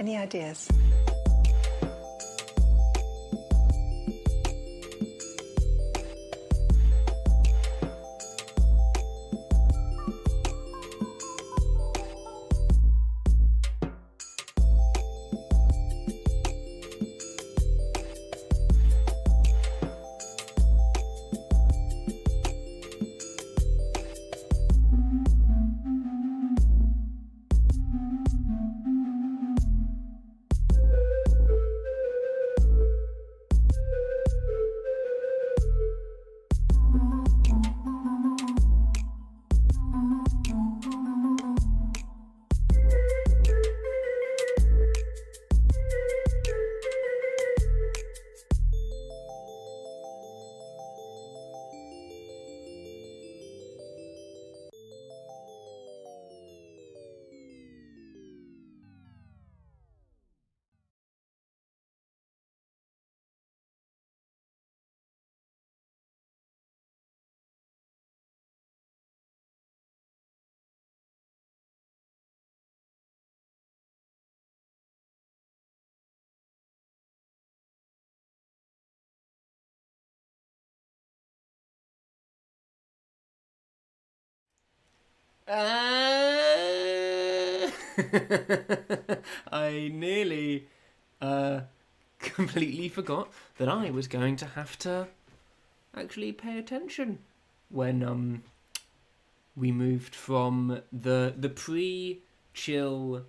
Any ideas? I nearly completely forgot that I was going to have to actually pay attention when we moved from the pre-chill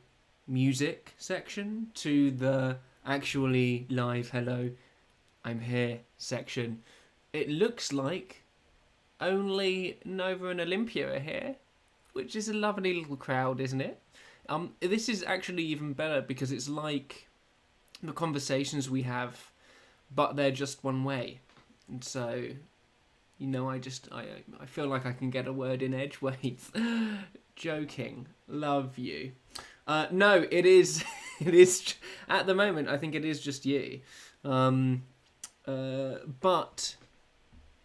music section to the actually live hello I'm here section. It looks like only Nova and Olympia are here, which is a lovely little crowd, isn't it? This is actually even better because it's like the conversations we have, but they're just one way. And so, you know, I feel like I can get a word in edgeways. Joking. Love you. No, it is at the moment, I think it is just you. But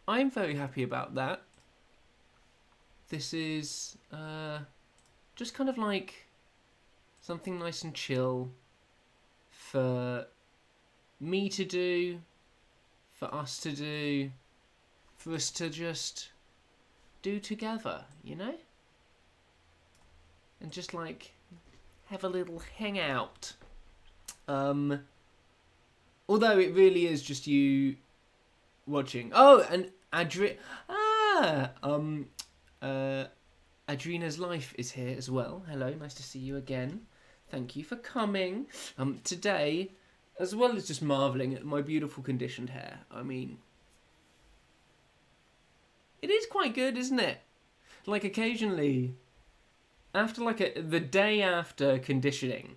I'm very happy about that. This is just kind of like something nice and chill for me to do, for us to do, for us to just do together, you know? And just like have a little hangout. Although it really is just you watching. Oh, and Adrina's Life is here as well. Hello, nice to see you again. Thank you for coming. Today, as well as just marvelling at my beautiful conditioned hair, I mean, it is quite good, isn't it? Like occasionally, after the day after conditioning,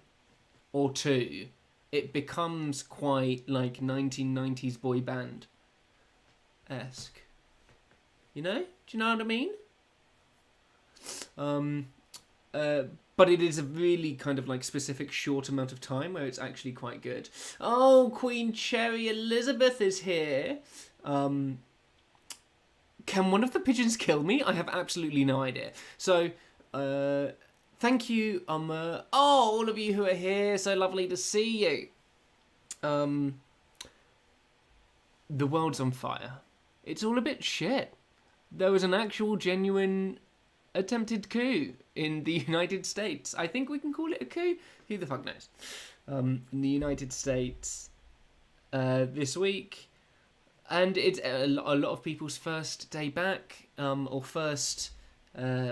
or two, it becomes quite like 1990s boy band-esque. You know? Do you know what I mean? But it is a really kind of like specific short amount of time where it's actually quite good. Oh, Queen Cherry Elizabeth is here. Can one of the pigeons kill me? I have absolutely no idea. So, thank you, all of you who are here. So lovely to see you. The world's on fire. It's all a bit shit. There was an actual genuine attempted coup in the United States. I think we can call it a coup. Who the fuck knows? In the United States this week. And it's a lot of people's first day back, or first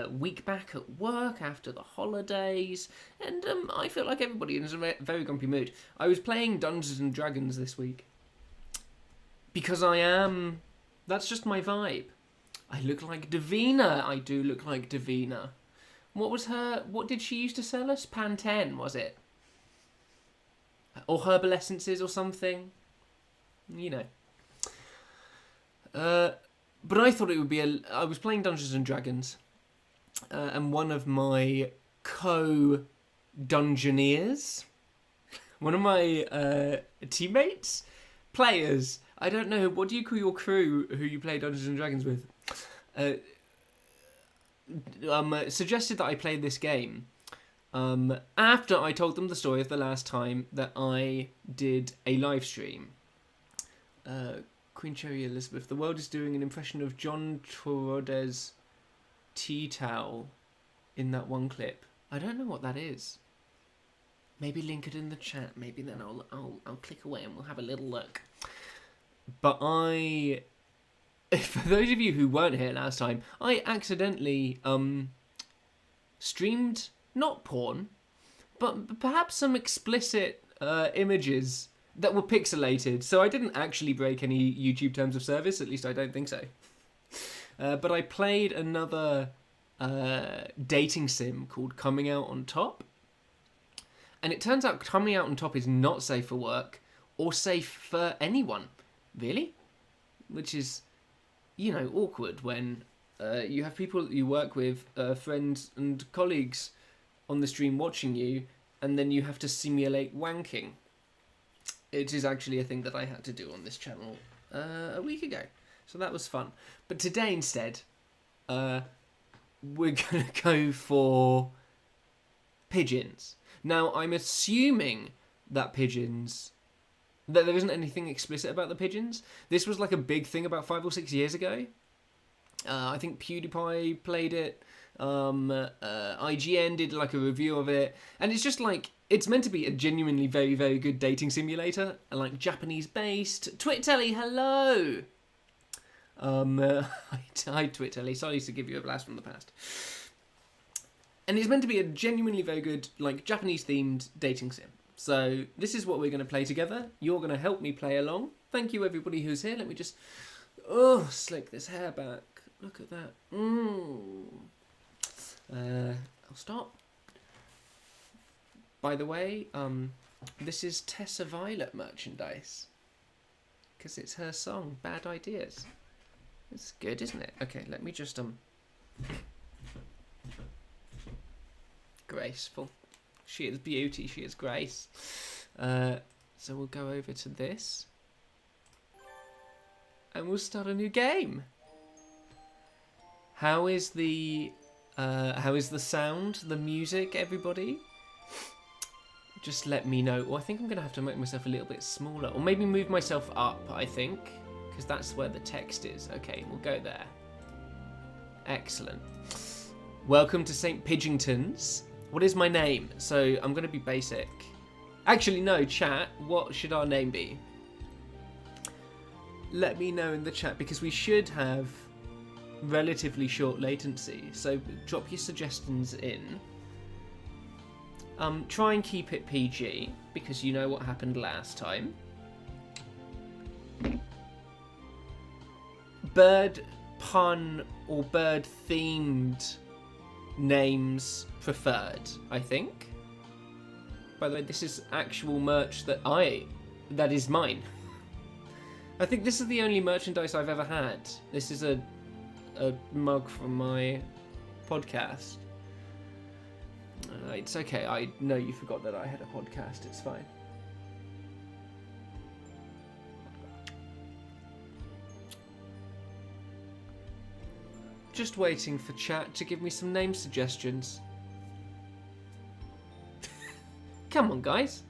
week back at work after the holidays. And I feel like everybody is in a very grumpy mood. I was playing Dungeons and Dragons this week. Because I am... That's just my vibe. I look like Davina. I do look like Davina. What did she used to sell us? Pantene, was it? Or herbal essences or something? You know. But I thought it would be I was playing Dungeons and Dragons. And one of my co-dungeoneers, one of my teammates, players, I don't know, what do you call your crew who you play Dungeons and Dragons with? Suggested that I play this game after I told them the story of the last time that I did a live stream. Queen Cherry Elizabeth. The world is doing an impression of John Travolta's tea towel in that one clip. I don't know what that is. Maybe link it in the chat. Maybe then I'll click away and we'll have a little look. But for those of you who weren't here last time, I accidentally streamed not porn, but perhaps some explicit images that were pixelated. So I didn't actually break any YouTube terms of service. At least I don't think so. But I played another dating sim called Coming Out on Top. And it turns out Coming Out on Top is not safe for work or safe for anyone, really. Which is, awkward when you have people that you work with, friends and colleagues on the stream watching you, and then you have to simulate wanking. It is actually a thing that I had to do on this channel a week ago. So that was fun. But today instead, we're going to go for pigeons. Now, I'm assuming that that there isn't anything explicit about the pigeons. This was like a big thing about 5 or 6 years ago. I think PewDiePie played it. IGN did like a review of it. And it's just like, it's meant to be a genuinely very, very good dating simulator. Like Japanese-based. Twittelly, hello! Hi Twittelly, sorry to give you a blast from the past. And it's meant to be a genuinely very good, like, Japanese-themed dating sim. So this is what we're going to play together. You're going to help me play along. Thank you, everybody who's here. Let me just, slick this hair back. Look at that. I'll stop. By the way, this is Tessa Violet merchandise. Because it's her song, Bad Ideas. It's good, isn't it? Okay, let me just, graceful. She is beauty, she is grace. So we'll go over to this. And we'll start a new game. How is the sound, the music, everybody? Just let me know. Well, I think I'm going to have to make myself a little bit smaller. Or maybe move myself up, I think. Because that's where the text is. Okay, we'll go there. Excellent. Welcome to St. Pigeonton's. What is my name? So I'm going to be basic. Actually, no, chat. What should our name be? Let me know in the chat because we should have relatively short latency. So drop your suggestions in. Try and keep it PG because you know what happened last time. Bird pun or bird themed names preferred, I think. By the way, this is actual merch that is mine. I think this is the only merchandise I've ever had. This is a mug from my podcast. It's okay, I know you forgot that I had a podcast, it's fine. Just waiting for chat to give me some name suggestions. Come on, guys.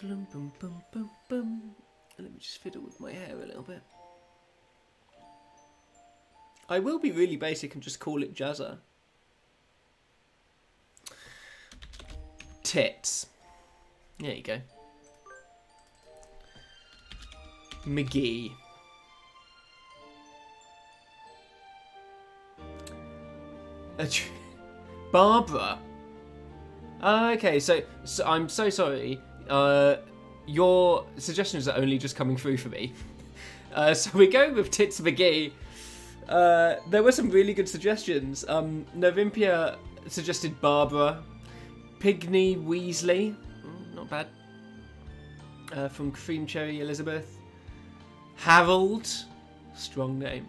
Let me just fiddle with my hair a little bit. I will be really basic and just call it Jazza. Tits. There you go. McGee. Barbara. Okay, so I'm so sorry. Your suggestions are only just coming through for me. So we're going with Tits McGee. There were some really good suggestions. Novimpia suggested Barbara. Pigney Weasley. Not bad. From Cream Cherry Elizabeth. Harold. Strong name.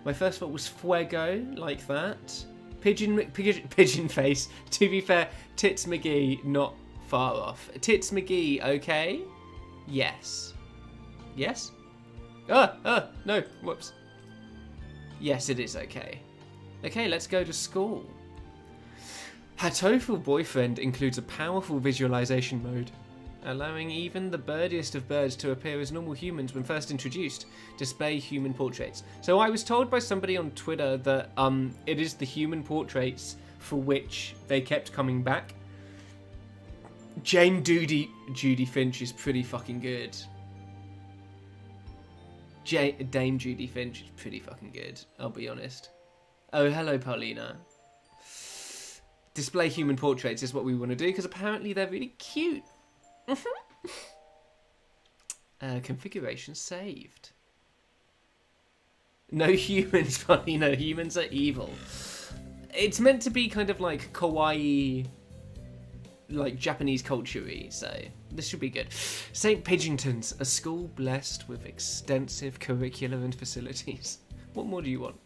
My first thought was Fuego, like that. Pigeon face. To be fair, Tits McGee, not far off. Tits McGee, okay? Yes. Yes? No, whoops. Yes, it is okay. Okay, let's go to school. Hatoful Boyfriend includes a powerful visualization mode, allowing even the birdiest of birds to appear as normal humans when first introduced. Display human portraits. So I was told by somebody on Twitter that it is the human portraits for which they kept coming back. Judy Finch is pretty fucking good. Dame Judy Finch is pretty fucking good, I'll be honest. Oh, hello, Paulina. Display human portraits is what we want to do, because apparently they're really cute. Configuration saved. No humans, Paulina. Humans are evil. It's meant to be kind of like kawaii, like Japanese culture-y, so this should be good. St. Pigeonton's, a school blessed with extensive curricula and facilities. What more do you want?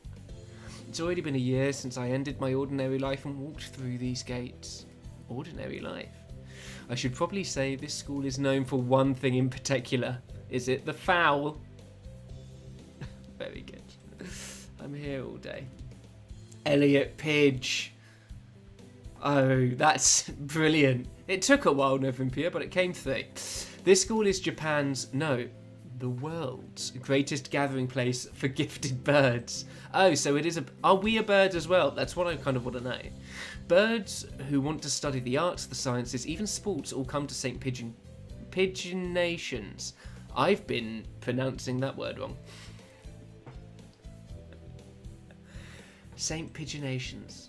It's already been a year since I ended my ordinary life and walked through these gates. Ordinary life? I should probably say this school is known for one thing in particular. Is it the fowl? Very good. I'm here all day. Elliot Pidge. Oh, that's brilliant. It took a while, Novimpia, but it came through. This school is Japan's, no, the world's greatest gathering place for gifted birds. Oh, so it is are we a bird as well? That's what I kind of want to know. Birds who want to study the arts, the sciences, even sports all come to St. Pigeonations. I've been pronouncing that word wrong. St. Pigeonations.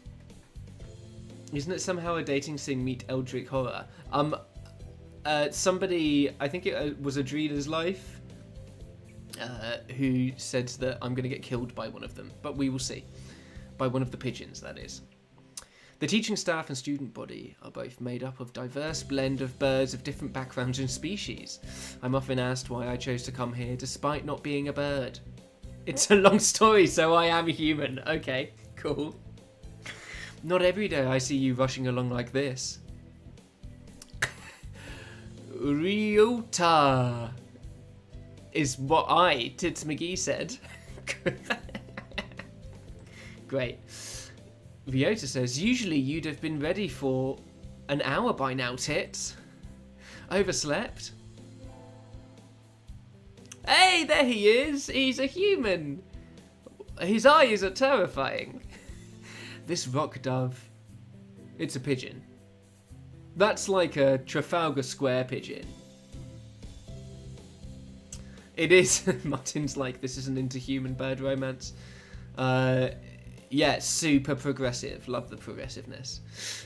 Isn't it somehow a dating sim meet Eldritch Horror? Somebody, I think it was Adrena's Life, who said that I'm going to get killed by one of them, but we will see. By one of the pigeons, that is. The teaching staff and student body are both made up of diverse blend of birds of different backgrounds and species. I'm often asked why I chose to come here despite not being a bird. It's a long story, so I am a human. Okay, cool. Not every day I see you rushing along like this. Ryota is what Tits McGee, said. Great. Ryota says, usually you'd have been ready for an hour by now, Tits. Overslept? Hey, there he is. He's a human. His eyes are terrifying. This rock dove, it's a pigeon. That's like a Trafalgar Square pigeon. It is. Martin's like, this isn't into human bird romance. Yeah, super progressive. Love the progressiveness.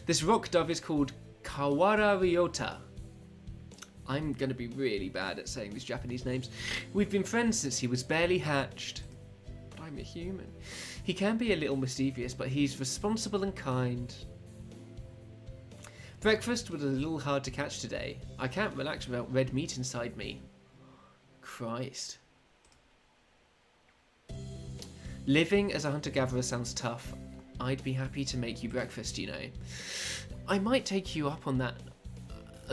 This rock dove is called Kawara Ryota. I'm going to be really bad at saying these Japanese names. We've been friends since he was barely hatched. But I'm a human. He can be a little mischievous, but he's responsible and kind. Breakfast was a little hard to catch today. I can't relax without red meat inside me. Christ. Living as a hunter-gatherer sounds tough. I'd be happy to make you breakfast, you know. I might take you up on that.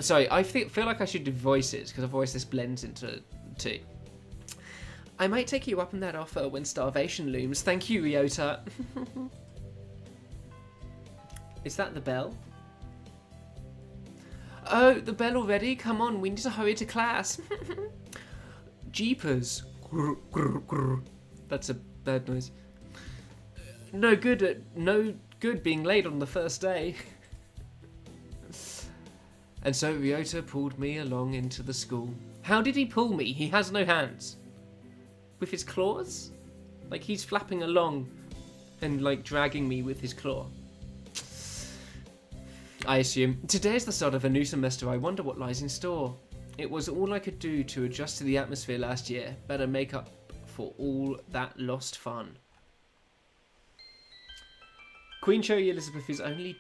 Sorry, I feel like I should do voices, because otherwise this blends into two. I might take you up on that offer when starvation looms. Thank you, Ryota. Is that the bell? Oh, the bell already? Come on, we need to hurry to class. Jeepers. That's a bad noise. No good being late on the first day. And so Ryota pulled me along into the school. How did he pull me? He has no hands. With his claws? Like he's flapping along and like dragging me with his claw. I assume. Today's the start of a new semester. I wonder what lies in store. It was all I could do to adjust to the atmosphere last year. Better make up for all that lost fun. Queen Cherry Elizabeth is only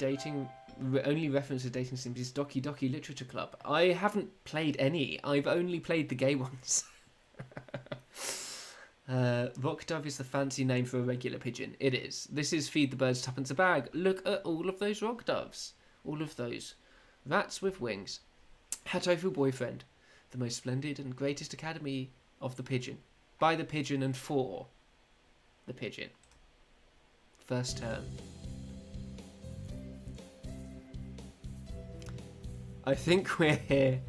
reference to dating sims is Doki Doki Literature Club. I haven't played any. I've only played the gay ones. Rock dove is the fancy name for a regular pigeon. It is. This is Feed the Birds Tuppence a Bag. Look at all of those rock doves. All of those. Rats with wings. Hatofu Boyfriend. The most splendid and greatest academy of the pigeon. By the pigeon and for the pigeon. First term. I think we're here.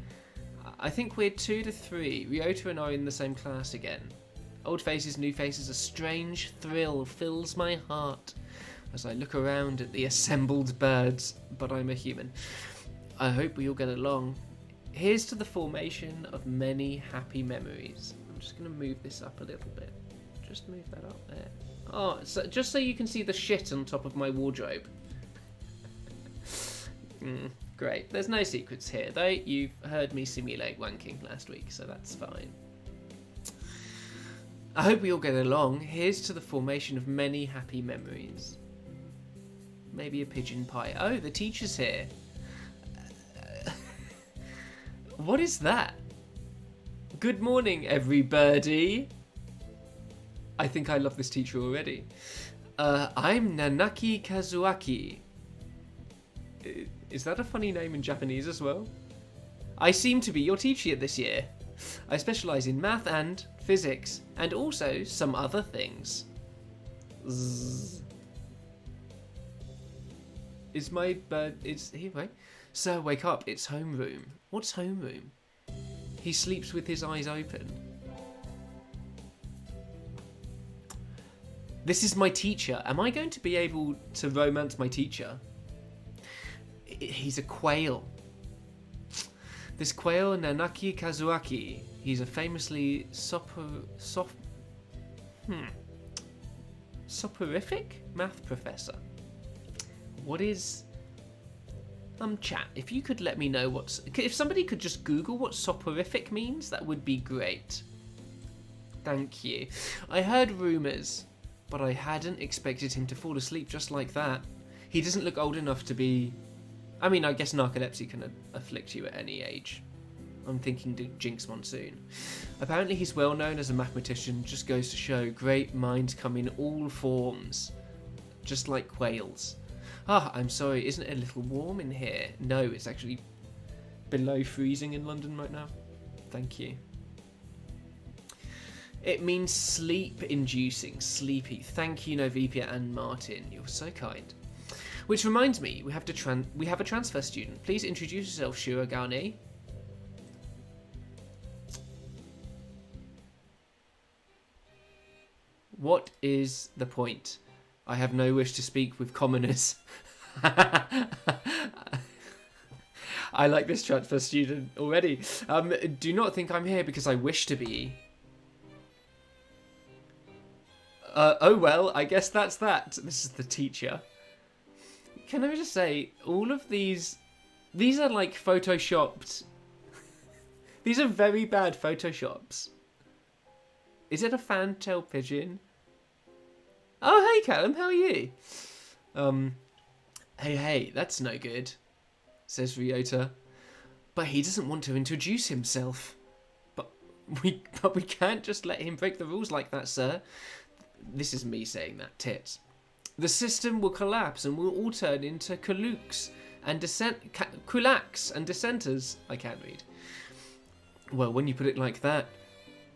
I think we're 2 to 3. Ryota and I are in the same class again. Old faces, new faces, a strange thrill fills my heart as I look around at the assembled birds, but I'm a human. I hope we all get along. Here's to the formation of many happy memories. I'm just going to move this up a little bit. Just move that up there. Oh, so, just so you can see the shit on top of my wardrobe. Great. There's no secrets here, though. You've heard me simulate wanking last week, so that's fine. I hope we all get along. Here's to the formation of many happy memories. Maybe a pigeon pie. Oh, the teacher's here. What is that? Good morning, everybody. I think I love this teacher already. I'm Nanaki Kazuaki. Is that a funny name in Japanese as well? I seem to be your teacher this year. I specialise in math and physics, and also some other things. Zzz. Is my bird... Here, wait. Sir, wake up. It's homeroom. What's homeroom? He sleeps with his eyes open. This is my teacher. Am I going to be able to romance my teacher? He's a quail. This quail, Nanaki Kazuaki, he's a famously soporific math professor. What is... chat, if you could let me know what's... If somebody could just Google what soporific means, that would be great. Thank you. I heard rumours, but I hadn't expected him to fall asleep just like that. He doesn't look old enough to be... I mean, I guess narcolepsy can afflict you at any age. I'm thinking to Jinx Monsoon. Apparently he's well known as a mathematician, just goes to show great minds come in all forms. Just like quails. Ah, I'm sorry, isn't it a little warm in here? No, it's actually below freezing in London right now. Thank you. It means sleep-inducing, sleepy. Thank you, Novipia and Martin. You're so kind. Which reminds me, we have a transfer student. Please introduce yourself, Shirogane. What is the point? I have no wish to speak with commoners. I like this transfer student already. Do not think I'm here because I wish to be. Oh well, I guess that's that. This is the teacher. Can I just say, all of these are like photoshopped. These are very bad photoshops. Is it a fantail pigeon? Oh, hey Callum, how are you? Hey, that's no good, says Ryota. But he doesn't want to introduce himself. But we can't just let him break the rules like that, sir. This is me saying that, tits. The system will collapse and we'll all turn into kulaks and dissenters. I can't read. Well, when you put it like that,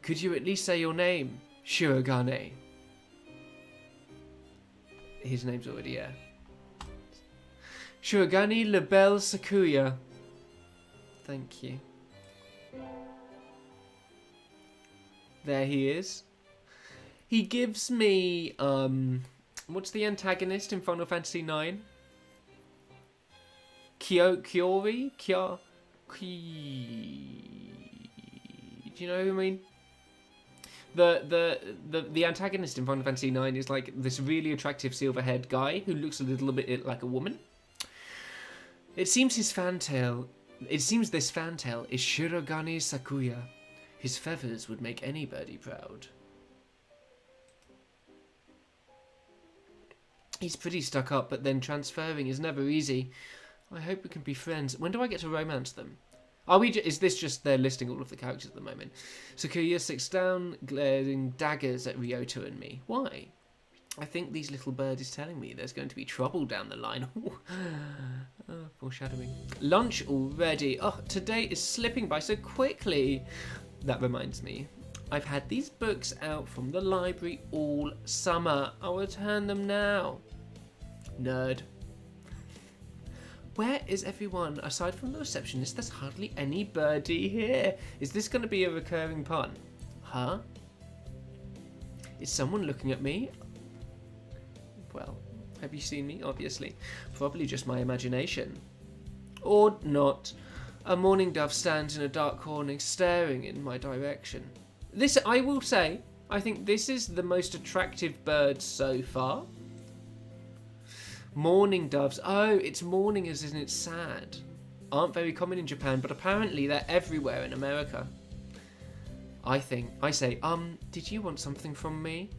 could you at least say your name, Shirogane? His name's already here. Shirogane Labelle Sakuya. Thank you. There he is. He gives me, what's the antagonist in Final Fantasy IX? Kiori? Do you know who I mean? The antagonist in Final Fantasy IX is like this really attractive silver-haired guy who looks a little bit like a woman. It seems this fantail is Shirogane Sakuya. His feathers would make any birdie proud. He's pretty stuck up, but then transferring is never easy. I hope we can be friends. When do I get to romance them? Is this just they're listing all of the characters at the moment? Sakuya sits down, glaring daggers at Ryota and me. Why? I think these little bird is telling me there's going to be trouble down the line. Foreshadowing. Lunch already. Oh, today is slipping by so quickly. That reminds me. I've had these books out from the library all summer. I'll return them now. Nerd. Where is everyone? Aside from the receptionist, there's hardly any birdie here. Is this going to be a recurring pun? Huh? Is someone looking at me? Well, have you seen me? Obviously. Probably just my imagination. Or not. A mourning dove stands in a dark corner staring in my direction. This, I will say, I think this is the most attractive bird so far. Mourning doves. Oh, it's mourning as in it's sad. Aren't very common in Japan, but apparently they're everywhere in America. I say, did you want something from me?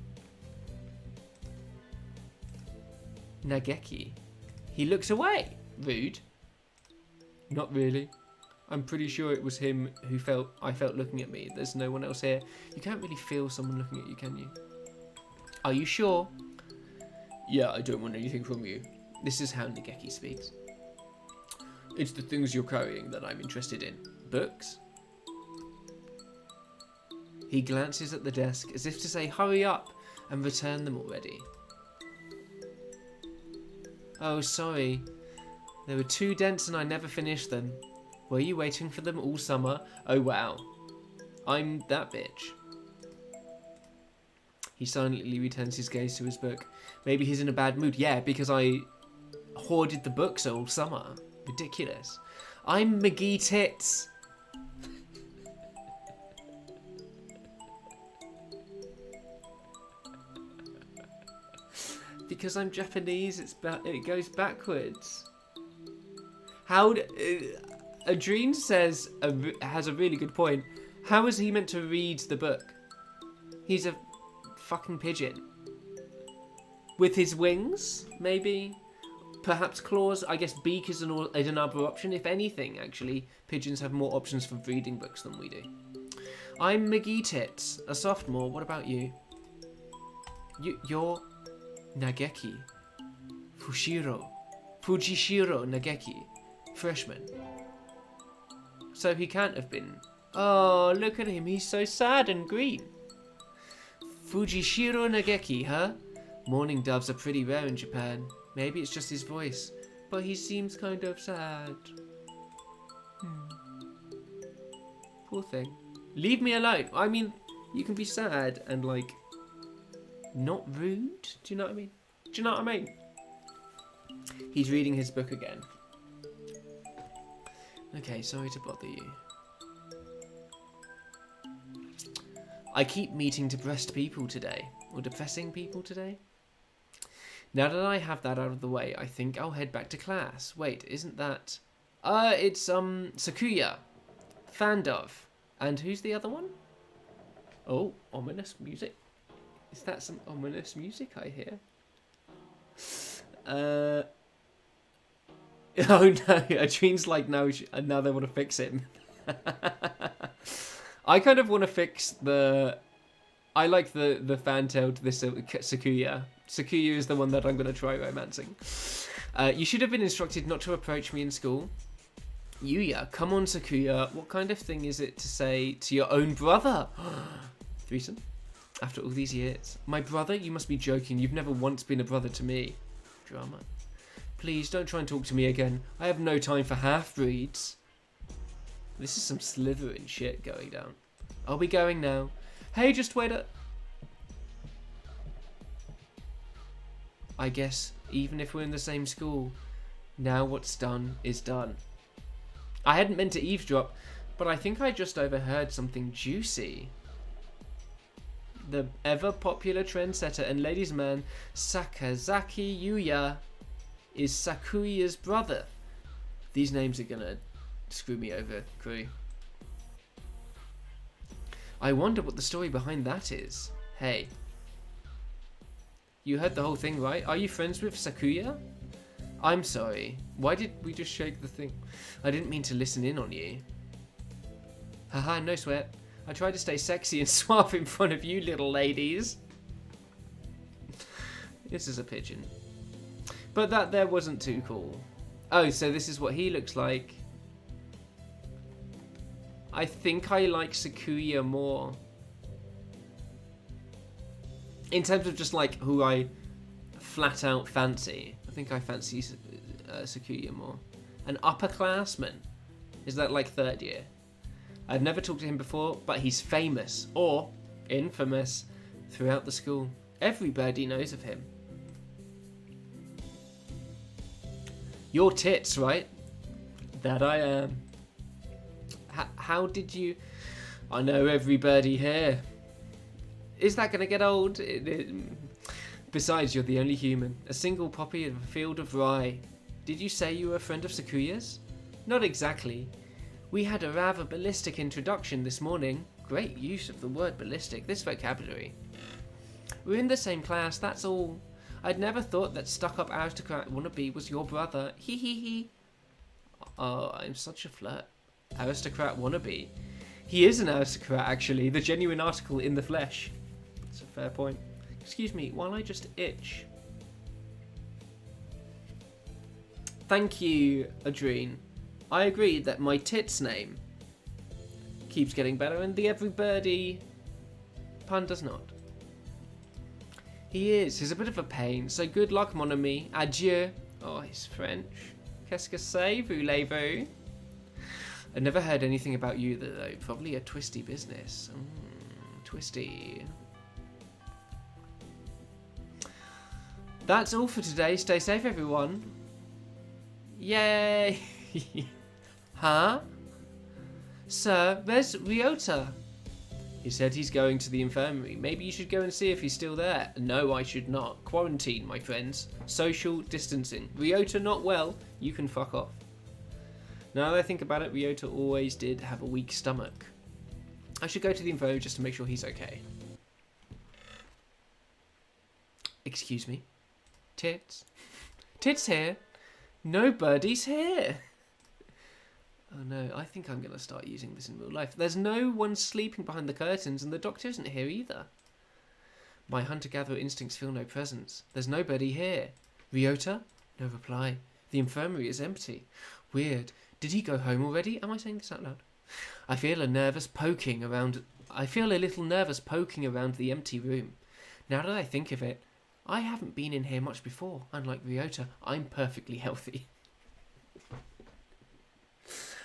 Nageki. He looks away. Rude. Not really. I'm pretty sure it was him who I felt looking at me. There's no one else here. You can't really feel someone looking at you, can you? Are you sure? Yeah, I don't want anything from you. This is how Nageki speaks. It's the things you're carrying that I'm interested in. Books? He glances at the desk as if to say, hurry up and return them already. Oh, sorry. There were 2 dents and I never finished them. Were you waiting for them all summer? Oh, wow. I'm that bitch. He silently returns his gaze to his book. Maybe he's in a bad mood. Yeah, because I hoarded the books all summer. Ridiculous. I'm McGee Tits. Because I'm Japanese, it goes backwards. Adrien says has a really good point. How is he meant to read the book? He's a fucking pigeon. With his wings, maybe? Perhaps claws? I guess beak is another option. If anything, actually, pigeons have more options for reading books than we do. I'm McGee Tits, a sophomore. What about you? You're Nageki. Fujishiro Nageki. Freshman. So he can't have been. Oh, look at him. He's so sad and green. Fujishiro Nageki, huh? Mourning doves are pretty rare in Japan. Maybe it's just his voice. But he seems kind of sad. Poor thing. Leave me alone. I mean, you can be sad and, like, not rude. Do you know what I mean? Do you know what I mean? He's reading his book again. Okay, sorry to bother you. I keep meeting depressed people today. Or depressing people today. Now that I have that out of the way, I think I'll head back to class. Wait, isn't that... it's, Sakuya. Fandov. And who's the other one? Oh, ominous music. Is that some ominous music I hear? Oh no, Adrien's like, no, now they want to fix him. I kind of want to fix the... I like the fan tale to this Sakuya. Sakuya is the one that I'm going to try romancing. You should have been instructed not to approach me in school. Yuya, come on Sakuya. What kind of thing is it to say to your own brother? Threesome? After all these years. My brother? You must be joking. You've never once been a brother to me. Drama. Please, don't try and talk to me again. I have no time for half-breeds. This is some Slytherin shit going down. I'll be going now. Hey, just wait a... I guess, even if we're in the same school, now what's done is done. I hadn't meant to eavesdrop, but I think I just overheard something juicy. The ever-popular trendsetter and ladies' man Sakazaki Yuya is Sakuya's brother. These names are gonna screw me over, crew. I wonder what the story behind that is. Hey. You heard the whole thing, right? Are you friends with Sakuya? I'm sorry. Why did we just shake the thing? I didn't mean to listen in on you. Haha, no sweat. I tried to stay sexy and suave in front of you little ladies. This is a pigeon. But that there wasn't too cool. Oh, so this is what he looks like. I think I like Sakuya more. In terms of just like who I flat out fancy. I think I fancy Sakuya more. An upperclassman. Is that like third year? I've never talked to him before, but he's famous, or infamous, throughout the school. Everybody knows of him. You're Tits, right? That I am. How did you... I know everybody here. Is that going to get old? Besides, you're the only human. A single poppy of a field of rye. Did you say you were a friend of Sakuya's? Not exactly. We had a rather ballistic introduction this morning. Great use of the word ballistic, this vocabulary. We're in the same class, that's all. I'd never thought that stuck-up aristocrat wannabe was your brother. Hee hee hee. Oh, I'm such a flirt. Aristocrat wannabe. He is an aristocrat, actually. The genuine article in the flesh. That's a fair point. Excuse me, while I just itch. Thank you, Adrene. I agree that my tits name keeps getting better and the everybody pun does not. He is. He's a bit of a pain. So good luck, mon ami. Adieu. Oh, he's French. Qu'est-ce que c'est, voulez-vous? I've never heard anything about you, though. Probably a twisty business. Twisty. That's all for today. Stay safe, everyone. Yay! Huh? Sir, where's Ryota? He said he's going to the infirmary. Maybe you should go and see if he's still there. No, I should not. Quarantine, my friends. Social distancing. Ryota not well. You can fuck off. Now that I think about it, Ryota always did have a weak stomach. I should go to the infirmary just to make sure he's okay. Excuse me? Tits? Tits here? Nobody's here. Oh no, I think I'm going to start using this in real life. There's no one sleeping behind the curtains and the doctor isn't here either. My hunter-gatherer instincts feel no presence. There's nobody here. Ryota? No reply. The infirmary is empty. Weird. Did he go home already? Am I saying this out loud? I feel a little nervous poking around the empty room. Now that I think of it, I haven't been in here much before. Unlike Ryota, I'm perfectly healthy.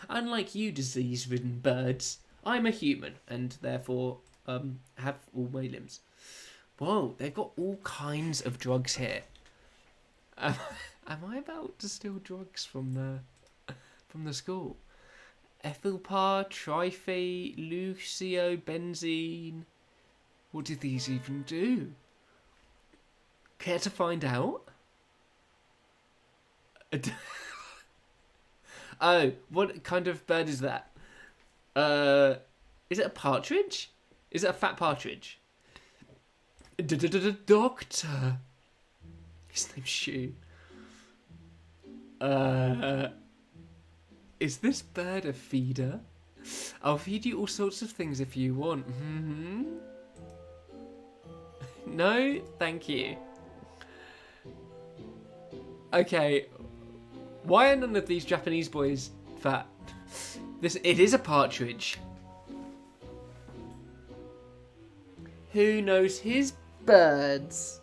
Unlike you disease-ridden birds, I'm a human and therefore have all my limbs. Whoa, they've got all kinds of drugs here. Am I about to steal drugs from the school? Ethylpar, Triphe, Lucio, Benzene. What did these even do? Care to find out? Oh, what kind of bird is that? Is it a partridge? Is it a fat partridge? Doctor. His name's Shu. Is this bird a feeder? I'll feed you all sorts of things if you want. No, thank you. Okay. Why are none of these Japanese boys fat? It is a partridge. Who knows his birds?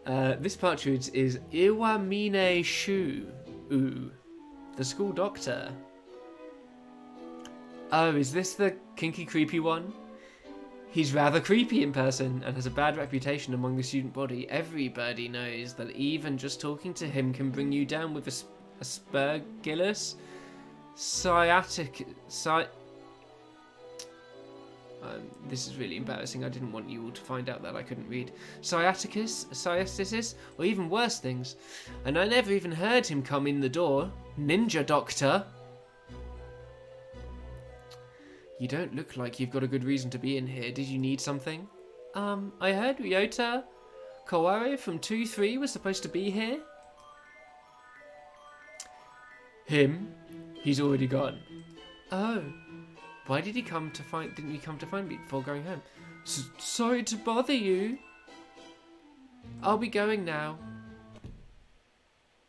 This partridge is Iwamine Shu, the school doctor. Oh, is this the kinky creepy one? He's rather creepy in person and has a bad reputation among the student body. Everybody knows that even just talking to him can bring you down with aspergillus, this is really embarrassing. I didn't want you all to find out that I couldn't read. Sciaticus, or even worse things. And I never even heard him come in the door. Ninja doctor. You don't look like you've got a good reason to be in here. Did you need something? I heard Ryota Kaware from 2-3 was supposed to be here. Him? He's already gone. Oh. Why did he come to find... Didn't he come to find me before going home? Sorry to bother you. I'll be going now.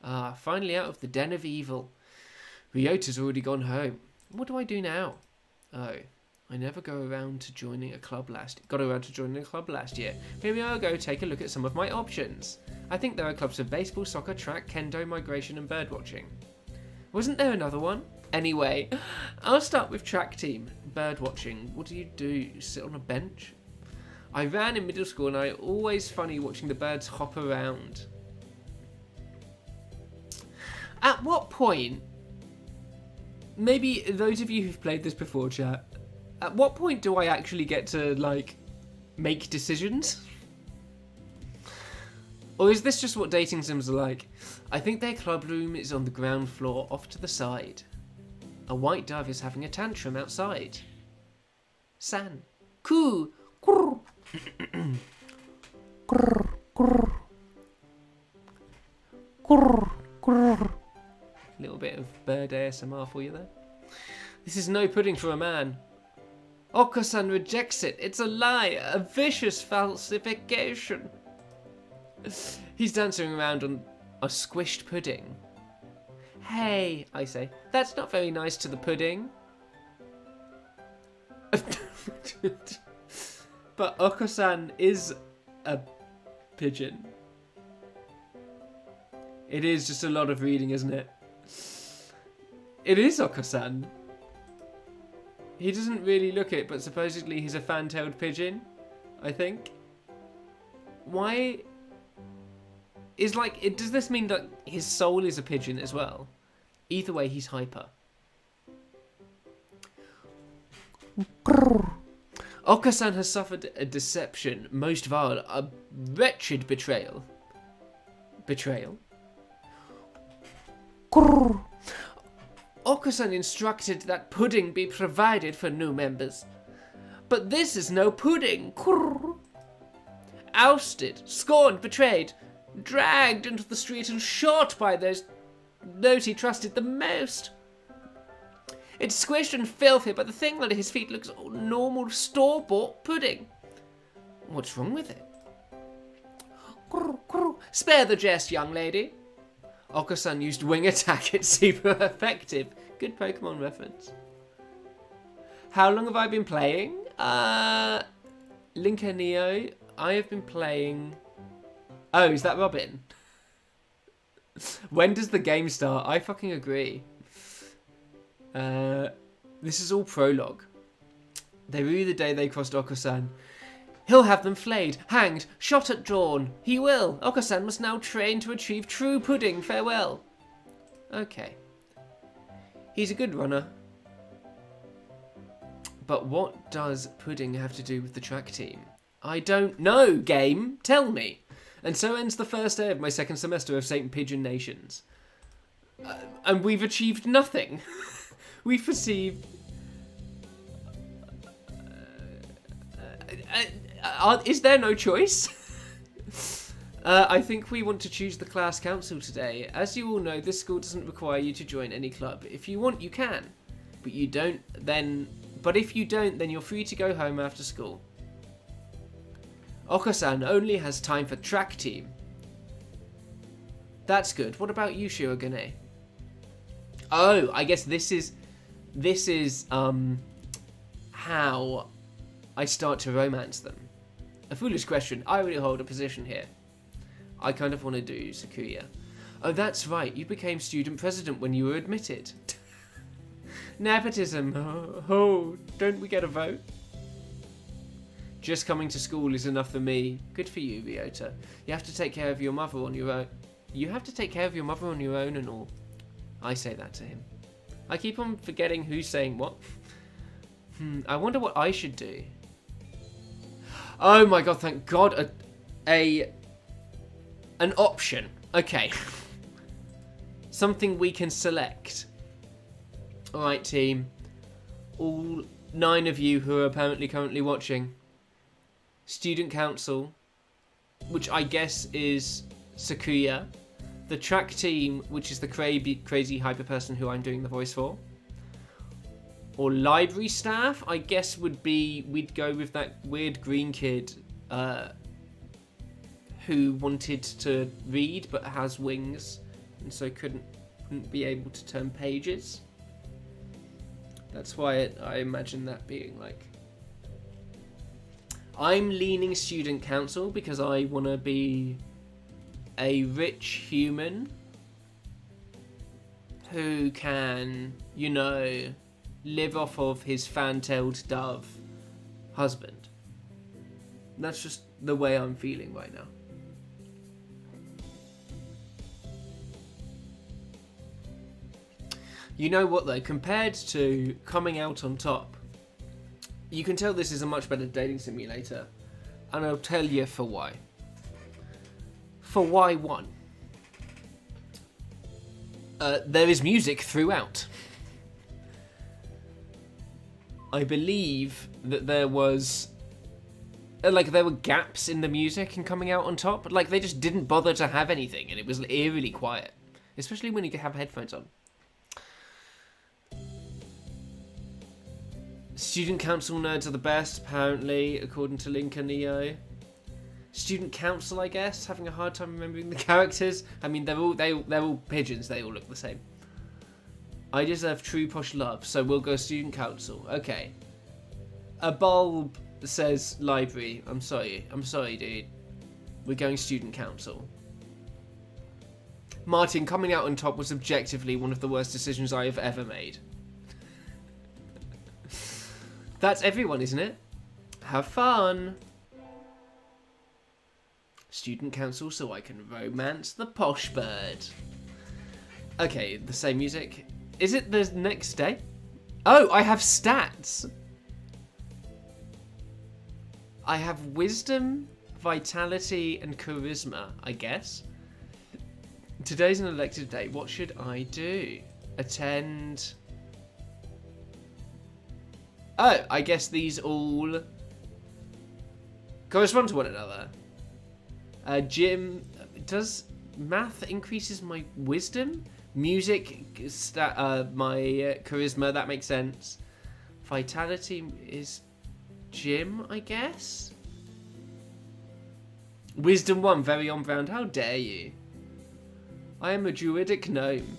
Ah, finally out of the den of evil. Ryota's already gone home. What do I do now? Oh, I never got around to joining a club last year. Maybe I'll go take a look at some of my options. I think there are clubs for baseball, soccer, track, kendo, migration and birdwatching. Wasn't there another one? Anyway, I'll start with track team. Bird watching. What do you do? Sit on a bench? I ran in middle school and I always funny watching the birds hop around. At what point, maybe those of you who've played this before, chat, at what point do I actually get to, like, make decisions? Or is this just what dating sims are like? I think their club room is on the ground floor, off to the side. A white dove is having a tantrum outside. San. Coo. Grrr. Grrr. Grrr. Grrr. Grrr. Little bit of bird ASMR for you there. This is no pudding for a man. Oko-san rejects it. It's a lie. A vicious falsification. He's dancing around on a squished pudding. Hey, I say, that's not very nice to the pudding. But Oko-san is a pigeon. It is just a lot of reading, isn't it? It is Oko-san. He doesn't really look it, but supposedly he's a fan-tailed pigeon, I think. Why? Is like, does this mean that his soul is a pigeon as well? Either way, he's hyper. Oko-san has suffered a deception, most vile, a wretched betrayal. Betrayal? Oko-san instructed that pudding be provided for new members. But this is no pudding. Ousted, scorned, betrayed, dragged into the street and shot by those he trusted the most. It's squished and filthy, but the thing under his feet looks normal store-bought pudding. What's wrong with it? Spare the jest, young lady. Oko-san used wing attack. It's super effective. Good Pokemon reference. How long have I been playing? Linker Neo. I have been playing... Oh, is that Robin? When does the game start? I fucking agree. This is all prologue. They rue the day they crossed Oko-san. He'll have them flayed, hanged, shot at dawn. He will. Oko-san must now train to achieve true pudding. Farewell. Okay. He's a good runner. But what does pudding have to do with the track team? I don't know, game. Tell me. And so ends the first day of my second semester of St. Pigeon Nations. And we've achieved nothing. We've received... is there no choice? I think we want to choose the class council today. As you all know, this school doesn't require you to join any club. If you want, you can. But you don't, then... But if you don't, then you're free to go home after school. Oko-san only has time for track team. That's good. What about you, Shirogane? Oh, I guess this is how I start to romance them. A foolish question. I really hold a position here. I kind of want to do Sakuya. Oh, that's right. You became student president when you were admitted. Nepotism. Oh, don't we get a vote? Just coming to school is enough for me. Good for you, Ryota. You have to take care of your mother on your own. You have to take care of your mother on your own and all. I say that to him. I keep on forgetting who's saying what. I wonder what I should do. Oh my god, thank god. An option. Okay. Something we can select. Alright, team. All 9 of you who are apparently currently watching. Student council, which I guess is Sakuya. The track team, which is the crazy hyper person who I'm doing the voice for. Or library staff, I guess would be, we'd go with that weird green kid who wanted to read but has wings and so couldn't be able to turn pages. That's why I imagine that being like... I'm leaning student council because I want to be a rich human who can, live off of his fan-tailed dove husband. That's just the way I'm feeling right now. You know what though, compared to coming out on top, you can tell this is a much better dating simulator. And I'll tell you for why. For why one? There is music throughout. I believe that there was... there were gaps in the music in coming out on top. Like, they just didn't bother to have anything, and it was eerily quiet. Especially when you could have headphones on. Student council nerds are the best, apparently, according to Link and Neo. Student council, I guess, having a hard time remembering the characters. I mean, they're all pigeons. They all look the same. I deserve true posh love, so we'll go student council. Okay. A bulb says library. I'm sorry, dude. We're going student council. Martin, coming out on top was objectively one of the worst decisions I have ever made. That's everyone, isn't it? Have fun. Student council so I can romance the posh bird. Okay, the same music. Is it the next day? Oh, I have stats. I have wisdom, vitality, and charisma, I guess. Today's an elective day. What should I do? Attend... Oh, I guess these all correspond to one another. Gym, does math increases my wisdom? Music, my charisma, that makes sense. Vitality is gym, I guess? Wisdom 1, very on brand. How dare you? I am a druidic gnome.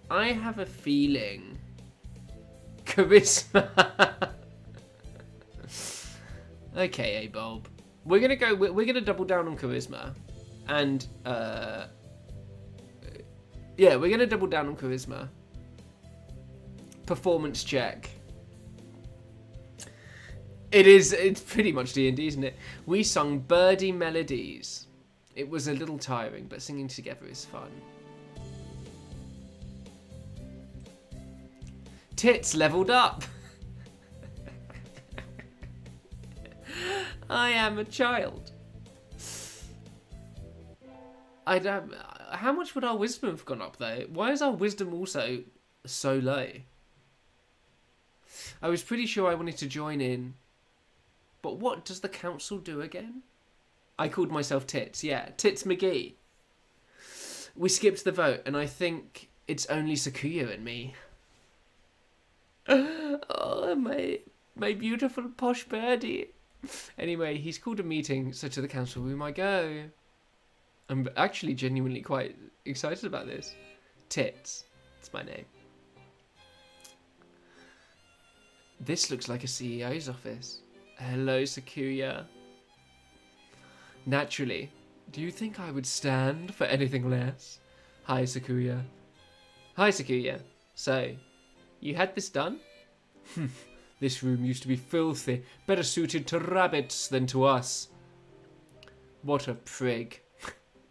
I have a feeling. Charisma. Okay, A-Bulb. We're gonna double down on charisma. And yeah, we're gonna double down on charisma. Performance check. It's pretty much D&D, isn't it? We sung birdie melodies. It was a little tiring, but singing together is fun. Tits leveled up. I am a child. How much would our wisdom have gone up though? Why is our wisdom also so low? I was pretty sure I wanted to join in. But what does the council do again? I called myself Tits. Yeah, Tits McGee. We skipped the vote and I think it's only Sakuya and me. Oh, my beautiful posh birdie. Anyway, he's called a meeting, so to the council room I go. I'm actually genuinely quite excited about this. Tits. It's my name. This looks like a CEO's office. Hello, Sakuya. Naturally. Do you think I would stand for anything less? Hi, Sakuya. Hi, Sakuya. So, you had this done? This room used to be filthy, better suited to rabbits than to us. What a prig.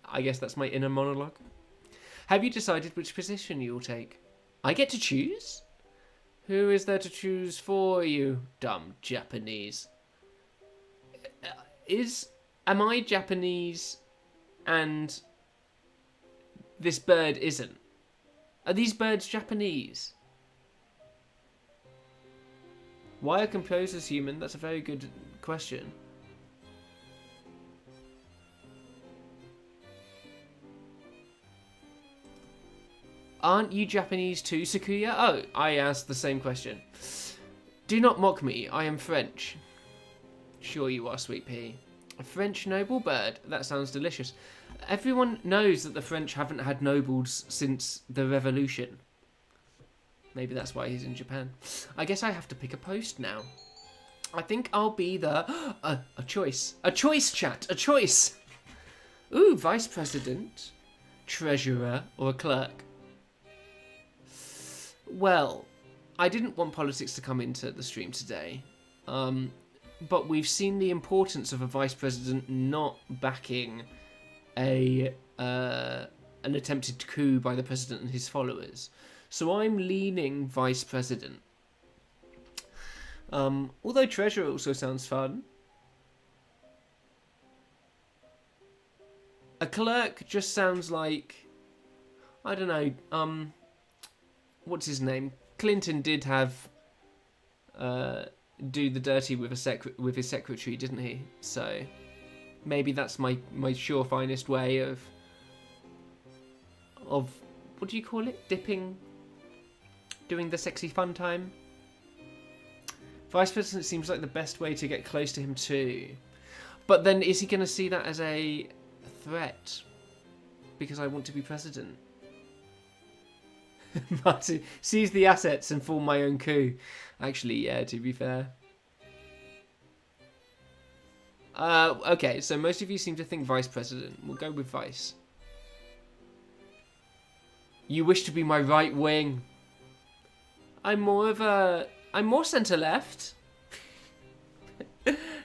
I guess that's my inner monologue. Have you decided which position you'll take? I get to choose? Who is there to choose for you, dumb Japanese? Am I Japanese and this bird isn't? Are these birds Japanese? Why are composers human? That's a very good question. Aren't you Japanese too, Sakuya? Oh, I asked the same question. Do not mock me, I am French. Sure you are, sweet pea. A French noble bird? That sounds delicious. Everyone knows that the French haven't had nobles since the Revolution. Maybe that's why he's in Japan. I guess I have to pick a post now. I think I'll be the... a choice. A choice, chat. A choice. Ooh, vice president, treasurer, or a clerk. Well, I didn't want politics to come into the stream today. But we've seen the importance of a vice president not backing an attempted coup by the president and his followers. So I'm leaning vice president. Although treasurer also sounds fun. A clerk just sounds like, I don't know, what's his name? Clinton did have do the dirty with his secretary, didn't he? So maybe that's my sure finest way of what do you call it? Doing the sexy fun time. Vice President seems like the best way to get close to him too. But then is he going to see that as a threat? Because I want to be president. Martin, seize the assets and form my own coup. Actually, yeah, to be fair. Okay, so most of you seem to think vice president. We'll go with vice. You wish to be my right wing. I'm more centre left.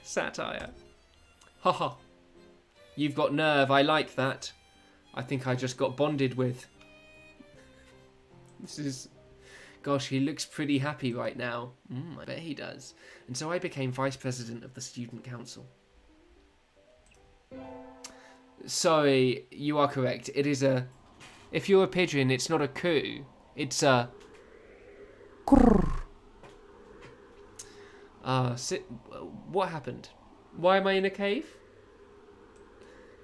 Satire. Haha. You've got nerve, I like that. I think I just got bonded with. This is... Gosh, he looks pretty happy right now. I bet he does. And so I became vice president of the student council. Sorry, you are correct. It is a... If you're a pigeon, it's not a coup. It's a... What happened? Why am I in a cave?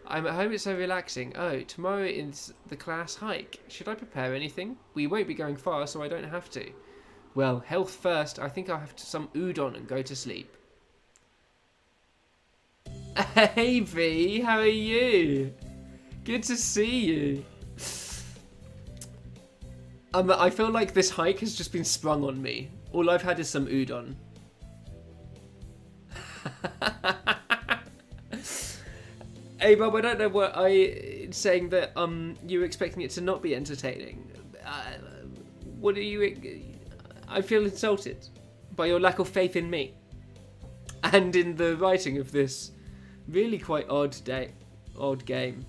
I'm at home, it's so relaxing. Oh, tomorrow is the class hike. Should I prepare anything? We won't be going far, so I don't have to. Well, health first. I think I'll have some udon and go to sleep. Hey, V, how are you? Good to see you. I feel like this hike has just been sprung on me. All I've had is some udon. Hey Bob, I don't know what saying that you were expecting it to not be entertaining. What are you? I feel insulted by your lack of faith in me and in the writing of this really quite odd game.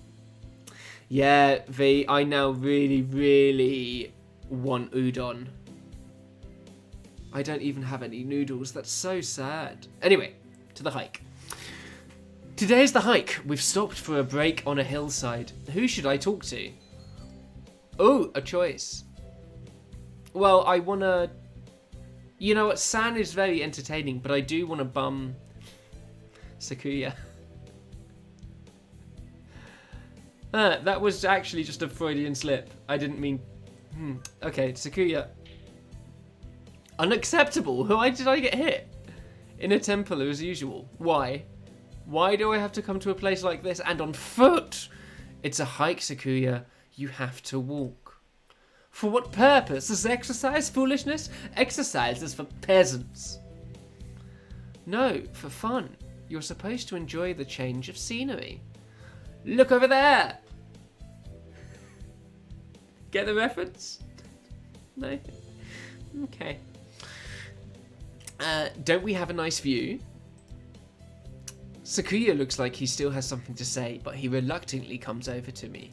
Yeah, V, I now really want udon. I don't even have any noodles. That's so sad. Anyway, to the hike. Today's the hike. We've stopped for a break on a hillside. Who should I talk to? Oh, a choice. Well, I want to... You know what? San is very entertaining, but I do want to bum Sakuya. That was actually just a Freudian slip. I didn't mean... Okay, Sakuya. Unacceptable. Why did I get hit? In a temple as usual. Why? Why do I have to come to a place like this and on foot? It's a hike, Sakuya. You have to walk. For what purpose? Is exercise foolishness? Exercise is for peasants. No, for fun. You're supposed to enjoy the change of scenery. Look over there! Get the reference? No? Okay. Don't we have a nice view? Sakuya looks like he still has something to say, but he reluctantly comes over to me.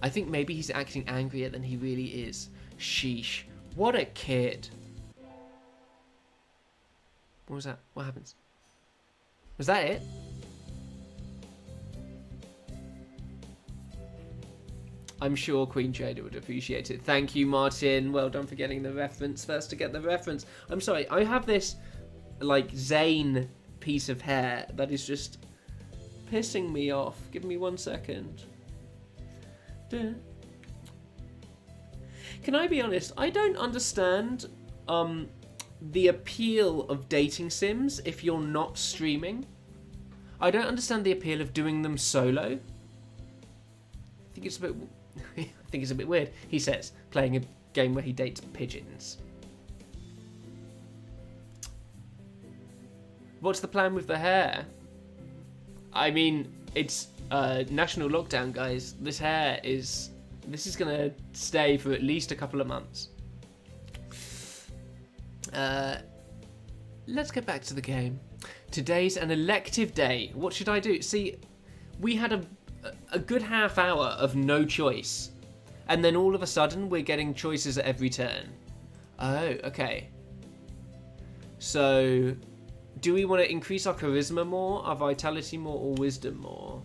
I think maybe he's acting angrier than he really is. Sheesh. What a kid. What was that? What happens? Was that it? I'm sure Queen Trader would appreciate it. Thank you, Martin. Well done for getting the reference. First to get the reference. I'm sorry, I have this, like, Zane piece of hair that is just pissing me off. Give me 1 second. Can I be honest? I don't understand the appeal of dating sims if you're not streaming. I don't understand the appeal of doing them solo. I think it's a bit weird. He says, playing a game where he dates pigeons. What's the plan with the hair? I mean, it's national lockdown, guys. This is gonna stay for at least a couple of months. Let's get back to the game. Today's an elective day. What should I do? See, we had a good half hour of no choice. And then all of a sudden, we're getting choices at every turn. Oh, okay. So, do we want to increase our charisma more, our vitality more, or wisdom more?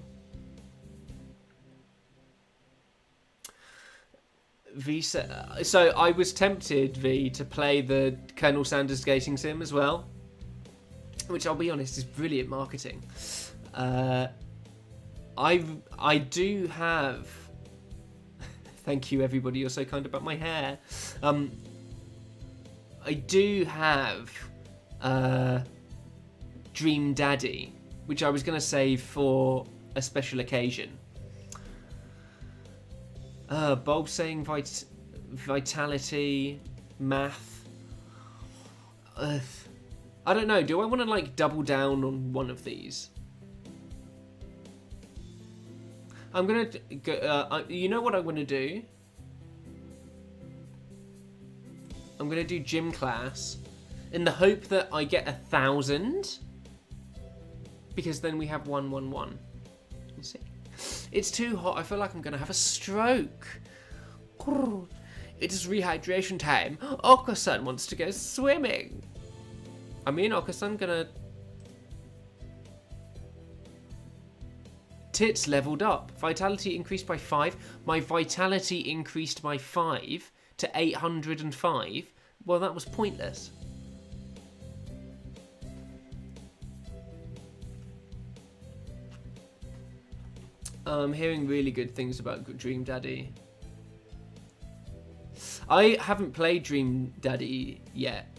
So I was tempted, V, to play the Colonel Sanders skating sim as well, which I'll be honest is brilliant marketing. I do have. Thank you, everybody. You're so kind about my hair. I do have Dream Daddy, which I was going to save for a special occasion. Bulb saying vitality, math. I don't know. Do I want to like double down on one of these? I'm gonna go. You know what I'm gonna do? I'm gonna do gym class, in the hope that I get 1,000, because then we have 111. You see? It's too hot. I feel like I'm gonna have a stroke. It is rehydration time. Okasan wants to go swimming. I mean, Okasan gonna. Tits leveled up. Vitality increased by 5. My vitality increased by 5 to 805. Well, that was pointless. I'm hearing really good things about Dream Daddy. I haven't played Dream Daddy yet,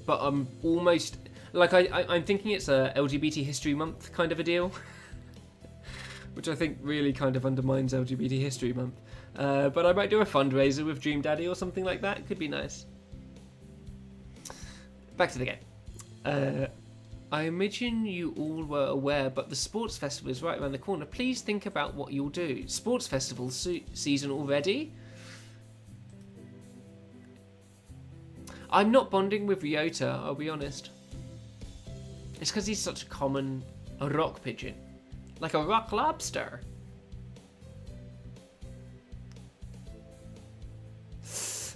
but I'm almost like I'm thinking it's a LGBT History Month kind of a deal, which I think really kind of undermines LGBT History Month. But I might do a fundraiser with Dream Daddy or something like that. It could be nice. Back to the game. I imagine you all were aware, but the sports festival is right around the corner. Please think about what you'll do. Sports festival season already? I'm not bonding with Ryota, I'll be honest. It's because he's such a rock pigeon. Like a rock lobster.